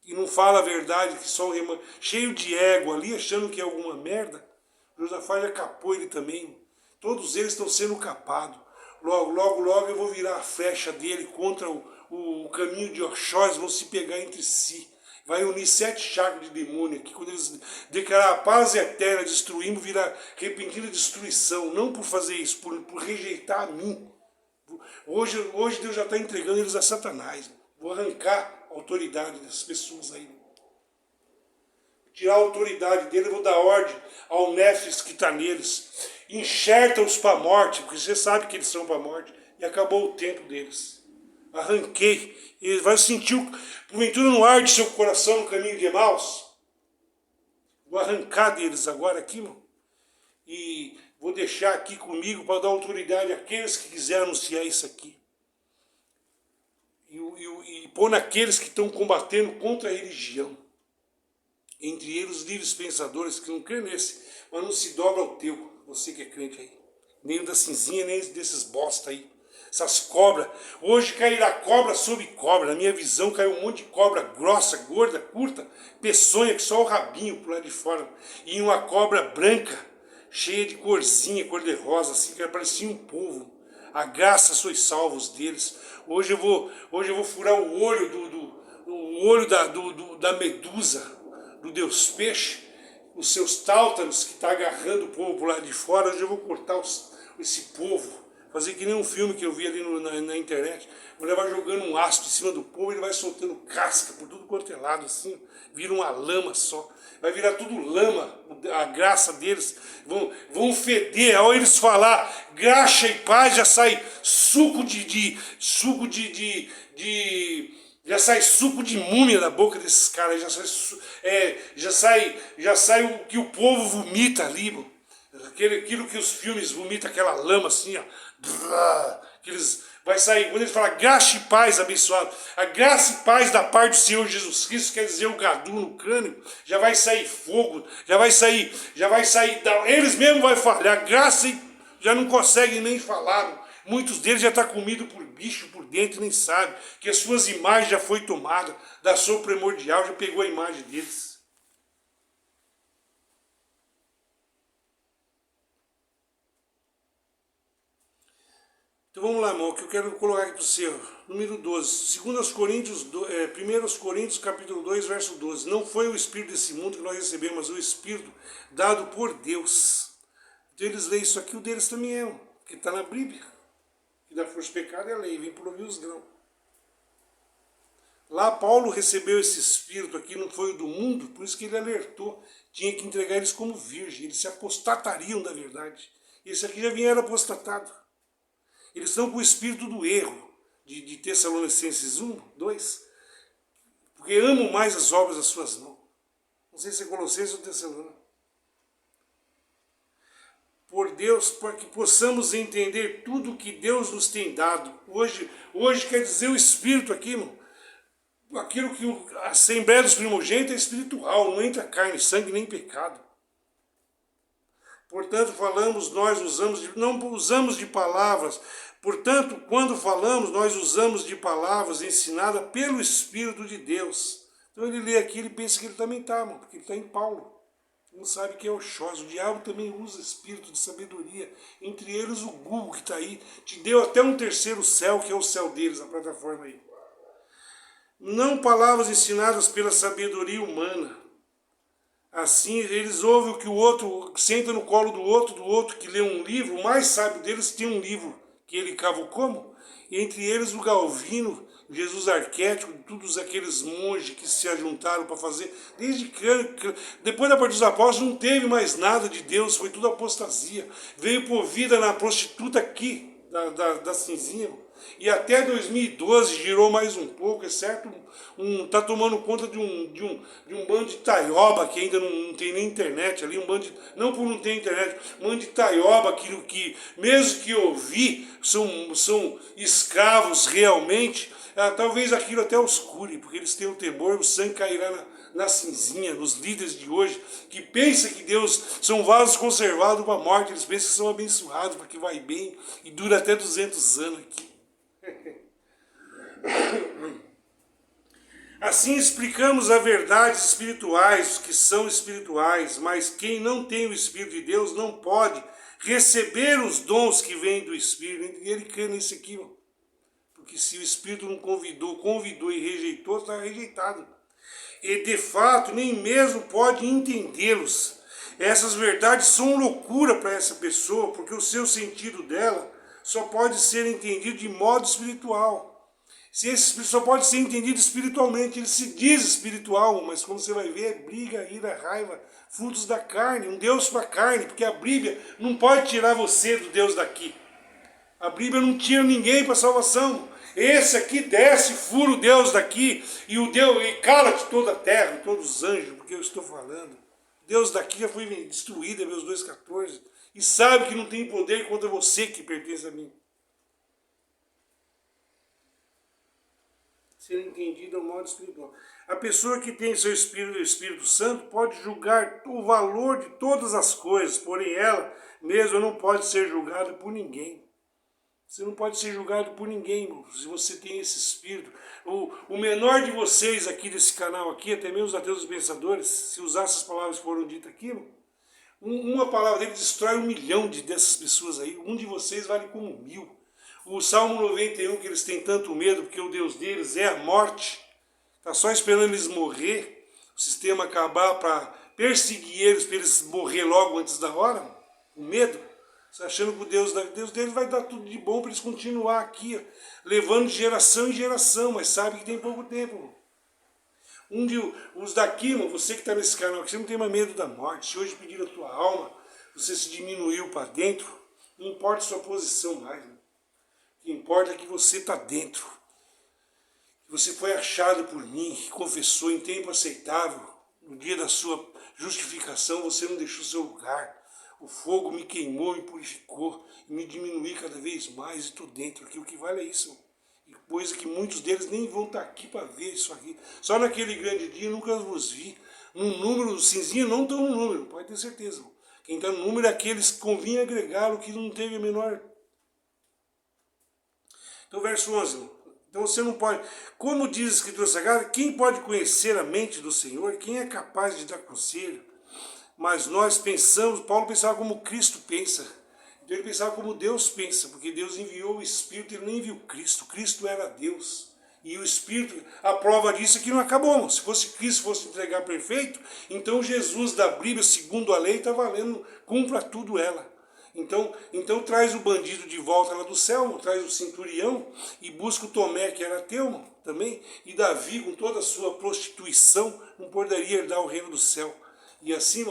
E não fala a verdade, que só cheio de ego ali, achando que é alguma merda. Josafá já capou ele também. Todos eles estão sendo capados. Logo eu vou virar a flecha dele contra o caminho de Oxóssi, vão se pegar entre si. Vai unir 7 chakras de demônio aqui. Quando eles declarar a paz eterna, destruímos, virá repentina destruição. Não por fazer isso, por rejeitar a mim. Hoje Deus já está entregando eles a Satanás. Vou arrancar a autoridade dessas pessoas aí. Tirar a autoridade dele, vou dar ordem ao Néfis que está neles. Enxerta-os para a morte, porque você sabe que eles são para a morte. E acabou o tempo deles. Arranquei. Ele vai sentir, porventura não arde seu coração no caminho de Emaús? Vou arrancar deles agora aqui, irmão. E vou deixar aqui comigo para dar autoridade àqueles que quiserem anunciar isso aqui. E pôr naqueles que estão combatendo contra a religião. Entre eles os livres pensadores que não creem nesse, mas não se dobra ao teu, você que é crente aí. Nem o da Cinzinha, nem desses bosta aí. Essas cobras. Hoje cairá cobra sobre cobra. Na minha visão caiu um monte de cobra grossa, gorda, curta, peçonha, que só o rabinho por lá de fora. E uma cobra branca, cheia de corzinha, cor de rosa, assim, que parecia um povo. A graça sois salvos deles. Hoje eu vou furar o olho da medusa, do Deus Peixe, os seus táltaros que está agarrando o povo por lá de fora. Hoje eu vou cortar esse povo, fazer que nem um filme que eu vi ali na internet. A mulher vai jogando um ácido em cima do povo, ele vai soltando casca por tudo quanto é lado, assim, vira uma lama só. Vai virar tudo lama, a graça deles. Vão feder, ao eles falar graxa e paz, já sai suco já sai suco de múmia da boca desses caras, já sai o que o povo vomita ali, mano. Aquilo que os filmes vomitam, aquela lama assim, ó. Vai sair, quando ele fala graça e paz abençoado, a graça e paz da parte do Senhor Jesus Cristo, quer dizer o gadu no crânio, já vai sair fogo, já vai sair, eles mesmos vão falhar, graça e já não conseguem nem falar. Muitos deles já estão comidos por bicho por dentro, nem sabem que as suas imagens já foi tomada, da sua primordial, já pegou a imagem deles. Então vamos lá, irmão, que eu quero colocar aqui para o seu. Número 12. 1 Coríntios, capítulo 2, verso 12. Não foi o Espírito desse mundo que nós recebemos, mas o Espírito dado por Deus. Então eles leem isso aqui, o deles também é, que está na Bíblia. Que dá força pecado é a lei, vem por ouvir os grãos. Lá Paulo recebeu esse Espírito aqui, não foi o do mundo, por isso que ele alertou. Tinha que entregar eles como virgem, eles se apostatariam da verdade. Esse aqui já vieram apostatados. Eles estão com o espírito do erro, de Tessalonicenses 1, 2, porque amam mais as obras das suas mãos. Não sei se é Colossenses ou Tessalônica. por Deus, para que possamos entender tudo que Deus nos tem dado. Hoje quer dizer o Espírito aqui, irmão. Aquilo que a Assembleia dos Primogênitos é espiritual, não entra carne, sangue nem pecado. Portanto, não usamos de palavras. Portanto, quando falamos, nós usamos de palavras ensinadas pelo Espírito de Deus. Então ele lê aqui, ele pensa que ele também está, mano, porque ele está em Paulo. Não sabe que é Oxóssi. O diabo também usa espírito de sabedoria. Entre eles o Google que está aí. Te deu até um terceiro céu, que é o céu deles, a plataforma aí. Não palavras ensinadas pela sabedoria humana. Assim, eles ouvem o que o outro, senta no colo do outro que lê um livro, o mais sábio deles tem um livro que ele cavucou, e entre eles o Galvino, Jesus arquétipo, todos aqueles monges que se ajuntaram para fazer, desde que depois da parte dos apóstolos não teve mais nada de Deus, foi tudo apostasia, veio por vida na prostituta aqui, da Cinzinha, e até 2012 girou mais um pouco, exceto tá tomando conta de um bando de taioba que ainda não tem nem internet ali, não por não ter internet, um bando de taioba que mesmo que ouvir, são escravos realmente, talvez aquilo até os cure, porque eles têm o temor, o sangue cairá na cinzinha, nos líderes de hoje, que pensam que Deus são vasos conservados para a morte, eles pensam que são abençoados, para que vai bem, e dura até 200 anos aqui. Assim explicamos as verdades espirituais, que são espirituais, mas quem não tem o Espírito de Deus não pode receber os dons que vêm do Espírito. E ele crê nisso aqui, ó. Porque se o Espírito não convidou e rejeitou, está rejeitado. E de fato nem mesmo pode entendê-los. Essas verdades são loucura para essa pessoa, porque o seu sentido dela só pode ser entendido de modo espiritual. Se esse espírito só pode ser entendido espiritualmente, ele se diz espiritual, mas como você vai ver, é briga, ira, raiva, frutos da carne, um Deus para a carne, porque a Bíblia não pode tirar você do Deus daqui. A Bíblia não tira ninguém para salvação. Esse aqui desce, fura o Deus daqui, e cala-te toda a terra, todos os anjos, porque eu estou falando. Deus daqui já foi destruído, Hebreus 2,14, e sabe que não tem poder contra você que pertence a mim. Ser entendido ao modo espiritual. A pessoa que tem seu Espírito, o Espírito Santo, pode julgar o valor de todas as coisas, porém ela mesma não pode ser julgada por ninguém. Você não pode ser julgado por ninguém, irmão, se você tem esse Espírito. O menor de vocês aqui desse canal, aqui, até mesmo os ateus pensadores, se usar essas palavras que foram ditas aqui, irmão, uma palavra dele destrói 1 milhão dessas pessoas aí. Um de vocês vale como 1000. O Salmo 91, que eles têm tanto medo, porque o Deus deles é a morte, está só esperando eles morrer, o sistema acabar para perseguir eles, para eles morrer logo antes da hora, o medo, você achando que o Deus deles vai dar tudo de bom para eles continuar aqui, levando de geração em geração, mas sabe que tem pouco tempo. Os daqui, irmão, você que está nesse canal, que você não tem mais medo da morte, se hoje pedir a tua alma, você se diminuiu para dentro, não importa a sua posição mais, irmão. O que importa é que você está dentro. Que você foi achado por mim, que confessou em tempo aceitável. No dia da sua justificação, você não deixou seu lugar. O fogo me queimou, me purificou, e me diminuí cada vez mais, e estou dentro aqui. O que vale é isso. E coisa que muitos deles nem vão estar aqui para ver isso aqui. Só naquele grande dia eu nunca vos vi. No número, cinzinho não estão no número, pode ter certeza. Quem está no número é aqueles que convinha agregar o que não teve a menor. Então, verso 11. Então você não pode... Como diz a Escritura Sagrada, quem pode conhecer a mente do Senhor? Quem é capaz de dar conselho? Mas nós pensamos, Paulo pensava como Cristo pensa. Então ele pensava como Deus pensa, porque Deus enviou o Espírito, ele nem viu Cristo. Cristo era Deus. E o Espírito, a prova disso é que não acabou. Se fosse Cristo fosse entregar perfeito, então Jesus da Bíblia, segundo a lei, está valendo, cumpra tudo ela. Então traz o bandido de volta lá do céu, traz o centurião e busca o Tomé, que era ateu também, e Davi, com toda a sua prostituição, não poderia herdar o reino do céu. E assim,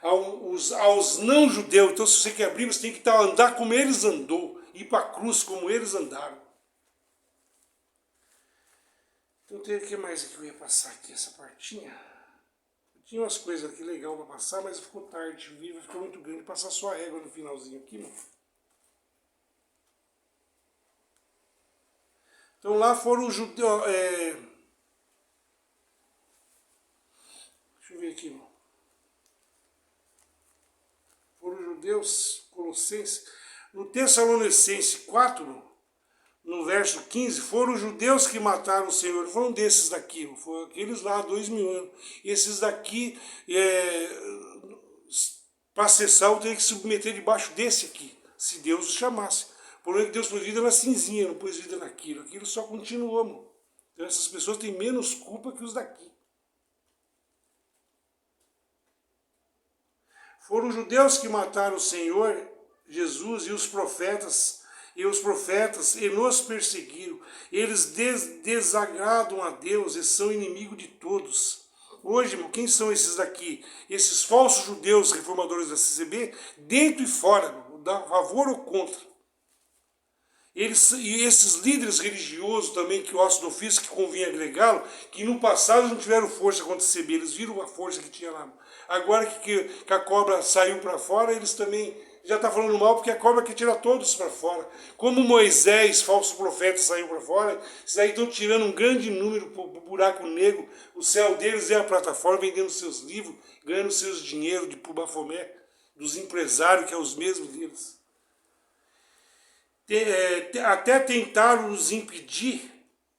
aos não-judeus, então se você quer a Bíblia, você tem que andar como eles andou, ir para a cruz como eles andaram. Então tem o que mais que eu ia passar aqui, essa partinha? Tinha umas coisas aqui legal para passar, mas ficou tarde. O vídeo ficou muito grande. Passar só a régua no finalzinho aqui, mano. Então lá foram os judeus. Deixa eu ver aqui, mano. Foram os judeus, Colossenses. No Tessalonicenses 4, no verso 15, foram os judeus que mataram o Senhor. Foram desses daqui, foram aqueles lá há 2000 anos. Esses daqui, para acessar, eu teria que submeter debaixo desse aqui, se Deus os chamasse. O problema é que Deus pôs vida na cinzinha, não pôs vida naquilo. Aquilo só continuou, mano. Então essas pessoas têm menos culpa que os daqui. Foram os judeus que mataram o Senhor Jesus e os profetas e nos perseguiram. Eles desagradam a Deus e são inimigos de todos. Hoje, irmão, quem são esses daqui? Esses falsos judeus reformadores da CCB, dentro e fora, a favor ou contra. E esses líderes religiosos também, que o osso do ofício, que convinha agregá-lo, que no passado não tiveram força contra a CCB, eles viram a força que tinha lá. Agora que a cobra saiu para fora, eles também já estão falando mal, porque a cobra quer tirar todos para fora. Como Moisés, falso profeta, saiu para fora, esses aí estão tirando um grande número para o buraco negro. O céu deles é a plataforma, vendendo seus livros, ganhando seus dinheiros de Bafomé, dos empresários, que é os mesmos deles. Até tentaram nos impedir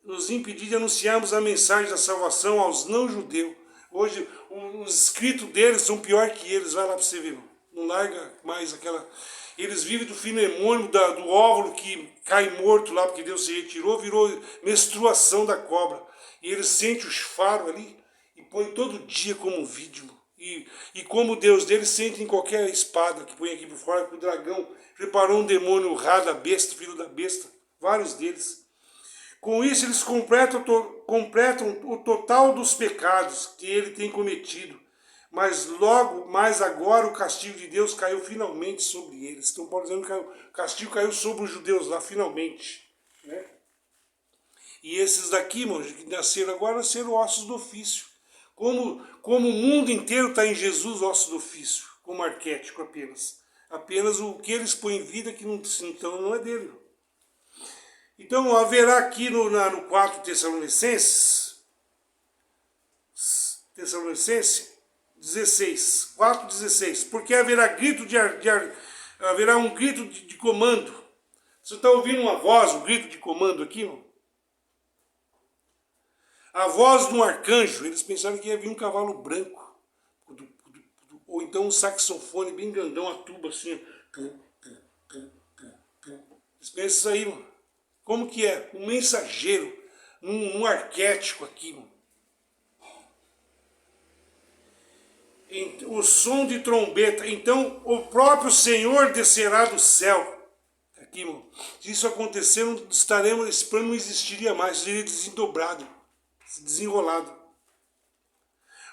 de anunciarmos a mensagem da salvação aos não-judeus. Hoje, os escritos deles são pior que eles, vai lá para você ver. Não larga mais aquela... Eles vivem do finemônio, do óvulo que cai morto lá, porque Deus se retirou, virou menstruação da cobra. E eles sentem os faros ali e põem todo dia como vídeo. E como Deus deles sente em qualquer espada que põe aqui por fora, que o dragão preparou um demônio da besta, filho da besta, vários deles. Com isso eles completam o total dos pecados que ele tem cometido. Mas agora o castigo de Deus caiu finalmente sobre eles. Então Paulo dizendo que o castigo caiu sobre os judeus lá, finalmente. Né? E esses daqui, irmãos, que nasceram agora, nasceram ossos do ofício. Como o mundo inteiro está em Jesus, ossos do ofício, como arquétipo apenas. Apenas o que eles põem em vida que não, então não é dele. Então haverá aqui no 4 Tessalonicenses 16, 4:16, porque haverá um grito de comando. Você está ouvindo uma voz, um grito de comando aqui, não? A voz de um arcanjo. Eles pensaram que ia vir um cavalo branco, ou então um saxofone bem grandão, a tuba assim. Eles pensam isso aí, mano. Como que é? Um mensageiro, um arquétipo aqui, mano. O som de trombeta. Então o próprio Senhor descerá do céu. Aqui, irmão. Se isso acontecer, esse plano não existiria mais, seria desdobrado, desenrolado.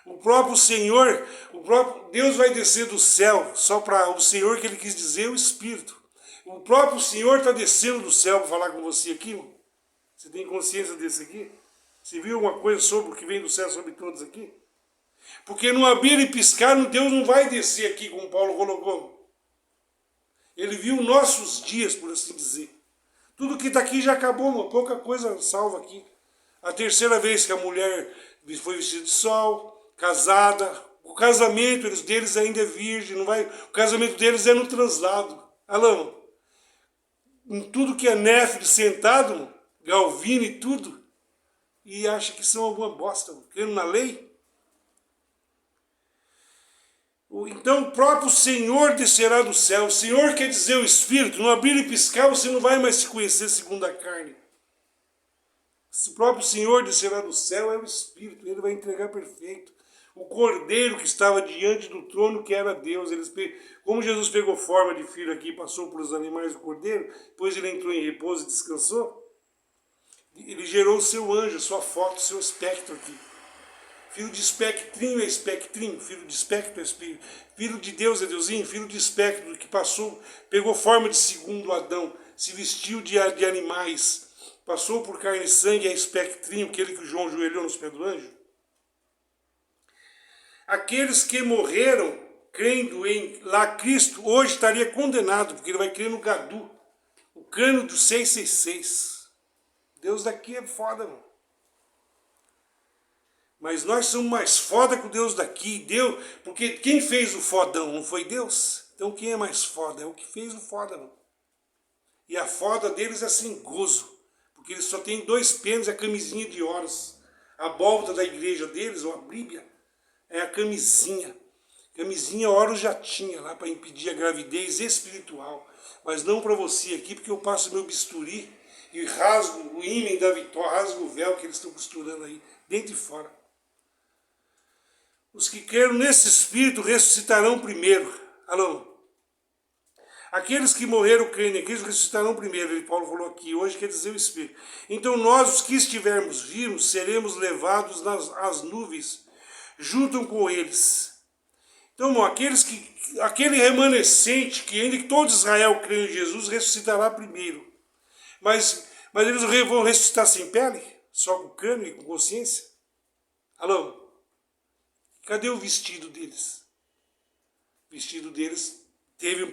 O próprio Senhor, Deus vai descer do céu, só para o Senhor que ele quis dizer, o Espírito. O próprio Senhor está descendo do céu para falar com você aqui, irmão. Você tem consciência desse aqui? Você viu alguma coisa sobre o que vem do céu sobre todos aqui? Porque no abrir e piscar, Deus não vai descer aqui, como Paulo colocou. Ele viu nossos dias, por assim dizer. Tudo que está aqui já acabou, mano. Pouca coisa salva aqui. A terceira vez que a mulher foi vestida de sol, casada. O casamento deles ainda é virgem. Não vai, o casamento deles é no translado. Alão, em tudo que é Néfile sentado, mano, Galvino e tudo, e acha que são alguma bosta, mano, crendo na lei. Então o próprio Senhor descerá do céu. O Senhor quer dizer o Espírito. No abrir e piscar você não vai mais se conhecer segundo a carne. O próprio Senhor descerá do céu é o Espírito. Ele vai entregar perfeito. O Cordeiro que estava diante do trono, que era Deus. Como Jesus pegou forma de filho aqui e passou por os animais do Cordeiro, depois ele entrou em repouso e descansou. Ele gerou o seu anjo, sua foto, seu espectro aqui. Filho de espectrinho é espectrinho, filho de espectro é espírito. Filho de Deus é Deusinho, filho de espectro que passou, pegou forma de segundo Adão, se vestiu de animais, passou por carne e sangue, é espectrinho, aquele que o João ajoelhou nos pés do anjo. Aqueles que morreram crendo em lá Cristo, hoje estaria condenado, porque ele vai crer no Gadu, o cano do 666. Deus daqui é foda, mano. Mas nós somos mais foda que o Deus daqui. Deus, porque quem fez o fodão não foi Deus? Então quem é mais foda? É o que fez o foda, mano. E a foda deles é sem gozo, porque eles só têm 2 penas e a camisinha de horas. A abóbora da igreja deles, ou a Bíblia, é a camisinha. Camisinha Horus já tinha lá para impedir a gravidez espiritual. Mas não para você aqui, porque eu passo meu bisturi e rasgo o ímã da vitória, rasgo o véu que eles estão costurando aí, dentro e fora. Os que creram nesse Espírito ressuscitarão primeiro. Alô? Aqueles que morreram crendo em Cristo ressuscitarão primeiro. Paulo falou aqui, hoje quer dizer o Espírito. Então nós, os que estivermos vivos, seremos levados às nuvens, junto com eles. Então, irmão, aquele remanescente, que ainda que todo Israel crê em Jesus, ressuscitará primeiro. Mas eles vão ressuscitar sem pele? Só com crânio e com consciência? Alô? Cadê o vestido deles? O vestido deles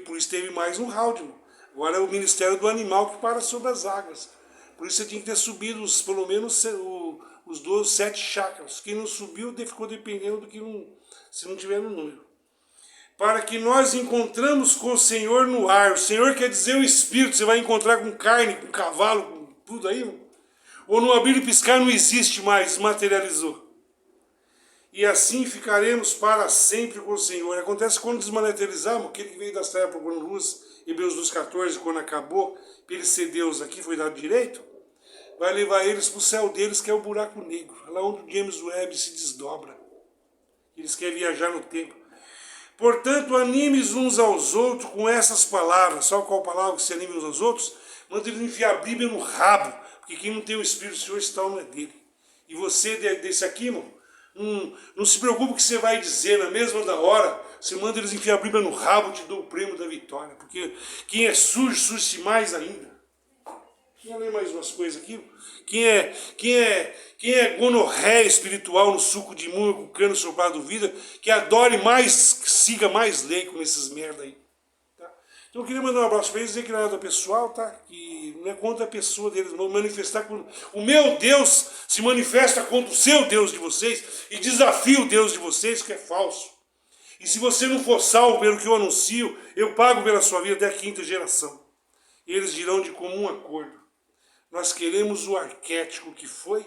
por isso teve mais um round. Agora é o ministério do animal que para sobre as águas. Por isso você tinha que ter subido pelo menos os 7 chakras. Quem não subiu ficou dependendo do que se não tiver no número. Para que nós encontramos com o Senhor no ar. O Senhor quer dizer o Espírito. Você vai encontrar com carne, com cavalo, com tudo aí. Não? Ou no abrir e piscar não existe mais, materializou. E assim ficaremos para sempre com o Senhor. Acontece quando desmaterializamos, aquele que veio das trevas procurando luz, Hebreus 2,14, quando acabou, para ele ser Deus aqui, foi dado direito, vai levar eles para o céu deles, que é o buraco negro, lá onde o James Webb se desdobra. Eles querem viajar no tempo. Portanto, animes uns aos outros com essas palavras. Sabe qual palavra que se anime uns aos outros? Manda eles enfiar a Bíblia no rabo, porque quem não tem o Espírito do Senhor, esse tal não é dele. E você, desse aqui, irmão, não se preocupe com o que você vai dizer, na mesma da hora, você manda eles enfiar a Bíblia no rabo, eu te dou o prêmio da vitória, porque quem é sujo, suje-se mais ainda. Quer ler mais umas coisas aqui? Quem é gonorreia espiritual no suco de munho com cano soprado vida, que adore mais, que siga mais lei com esses merda aí. Então eu queria mandar um abraço para eles, dizer que não é nada pessoal, tá? Que não é contra a pessoa deles, vão manifestar com... O meu Deus se manifesta contra o seu Deus de vocês e desafia o Deus de vocês, que é falso. E se você não for salvo pelo que eu anuncio, eu pago pela sua vida até a 5ª geração. Eles dirão de comum acordo. Nós queremos o arquétipo que foi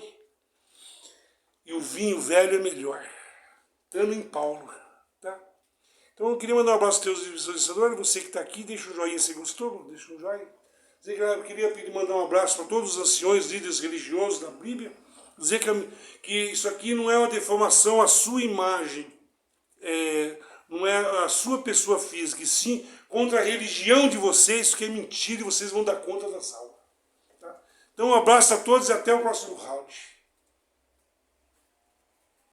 e o vinho velho é melhor. Estando em Paulo, tá? Então eu queria mandar um abraço aos teus visualizadores, você que está aqui, deixa um joinha se gostou, deixa um joinha. Eu queria mandar um abraço para todos os anciões, líderes religiosos da Bíblia, dizer que isso aqui não é uma deformação à sua imagem, não é a sua pessoa física, e sim contra a religião de vocês, que é mentira e vocês vão dar conta das almas. Tá? Então um abraço a todos e até o próximo round.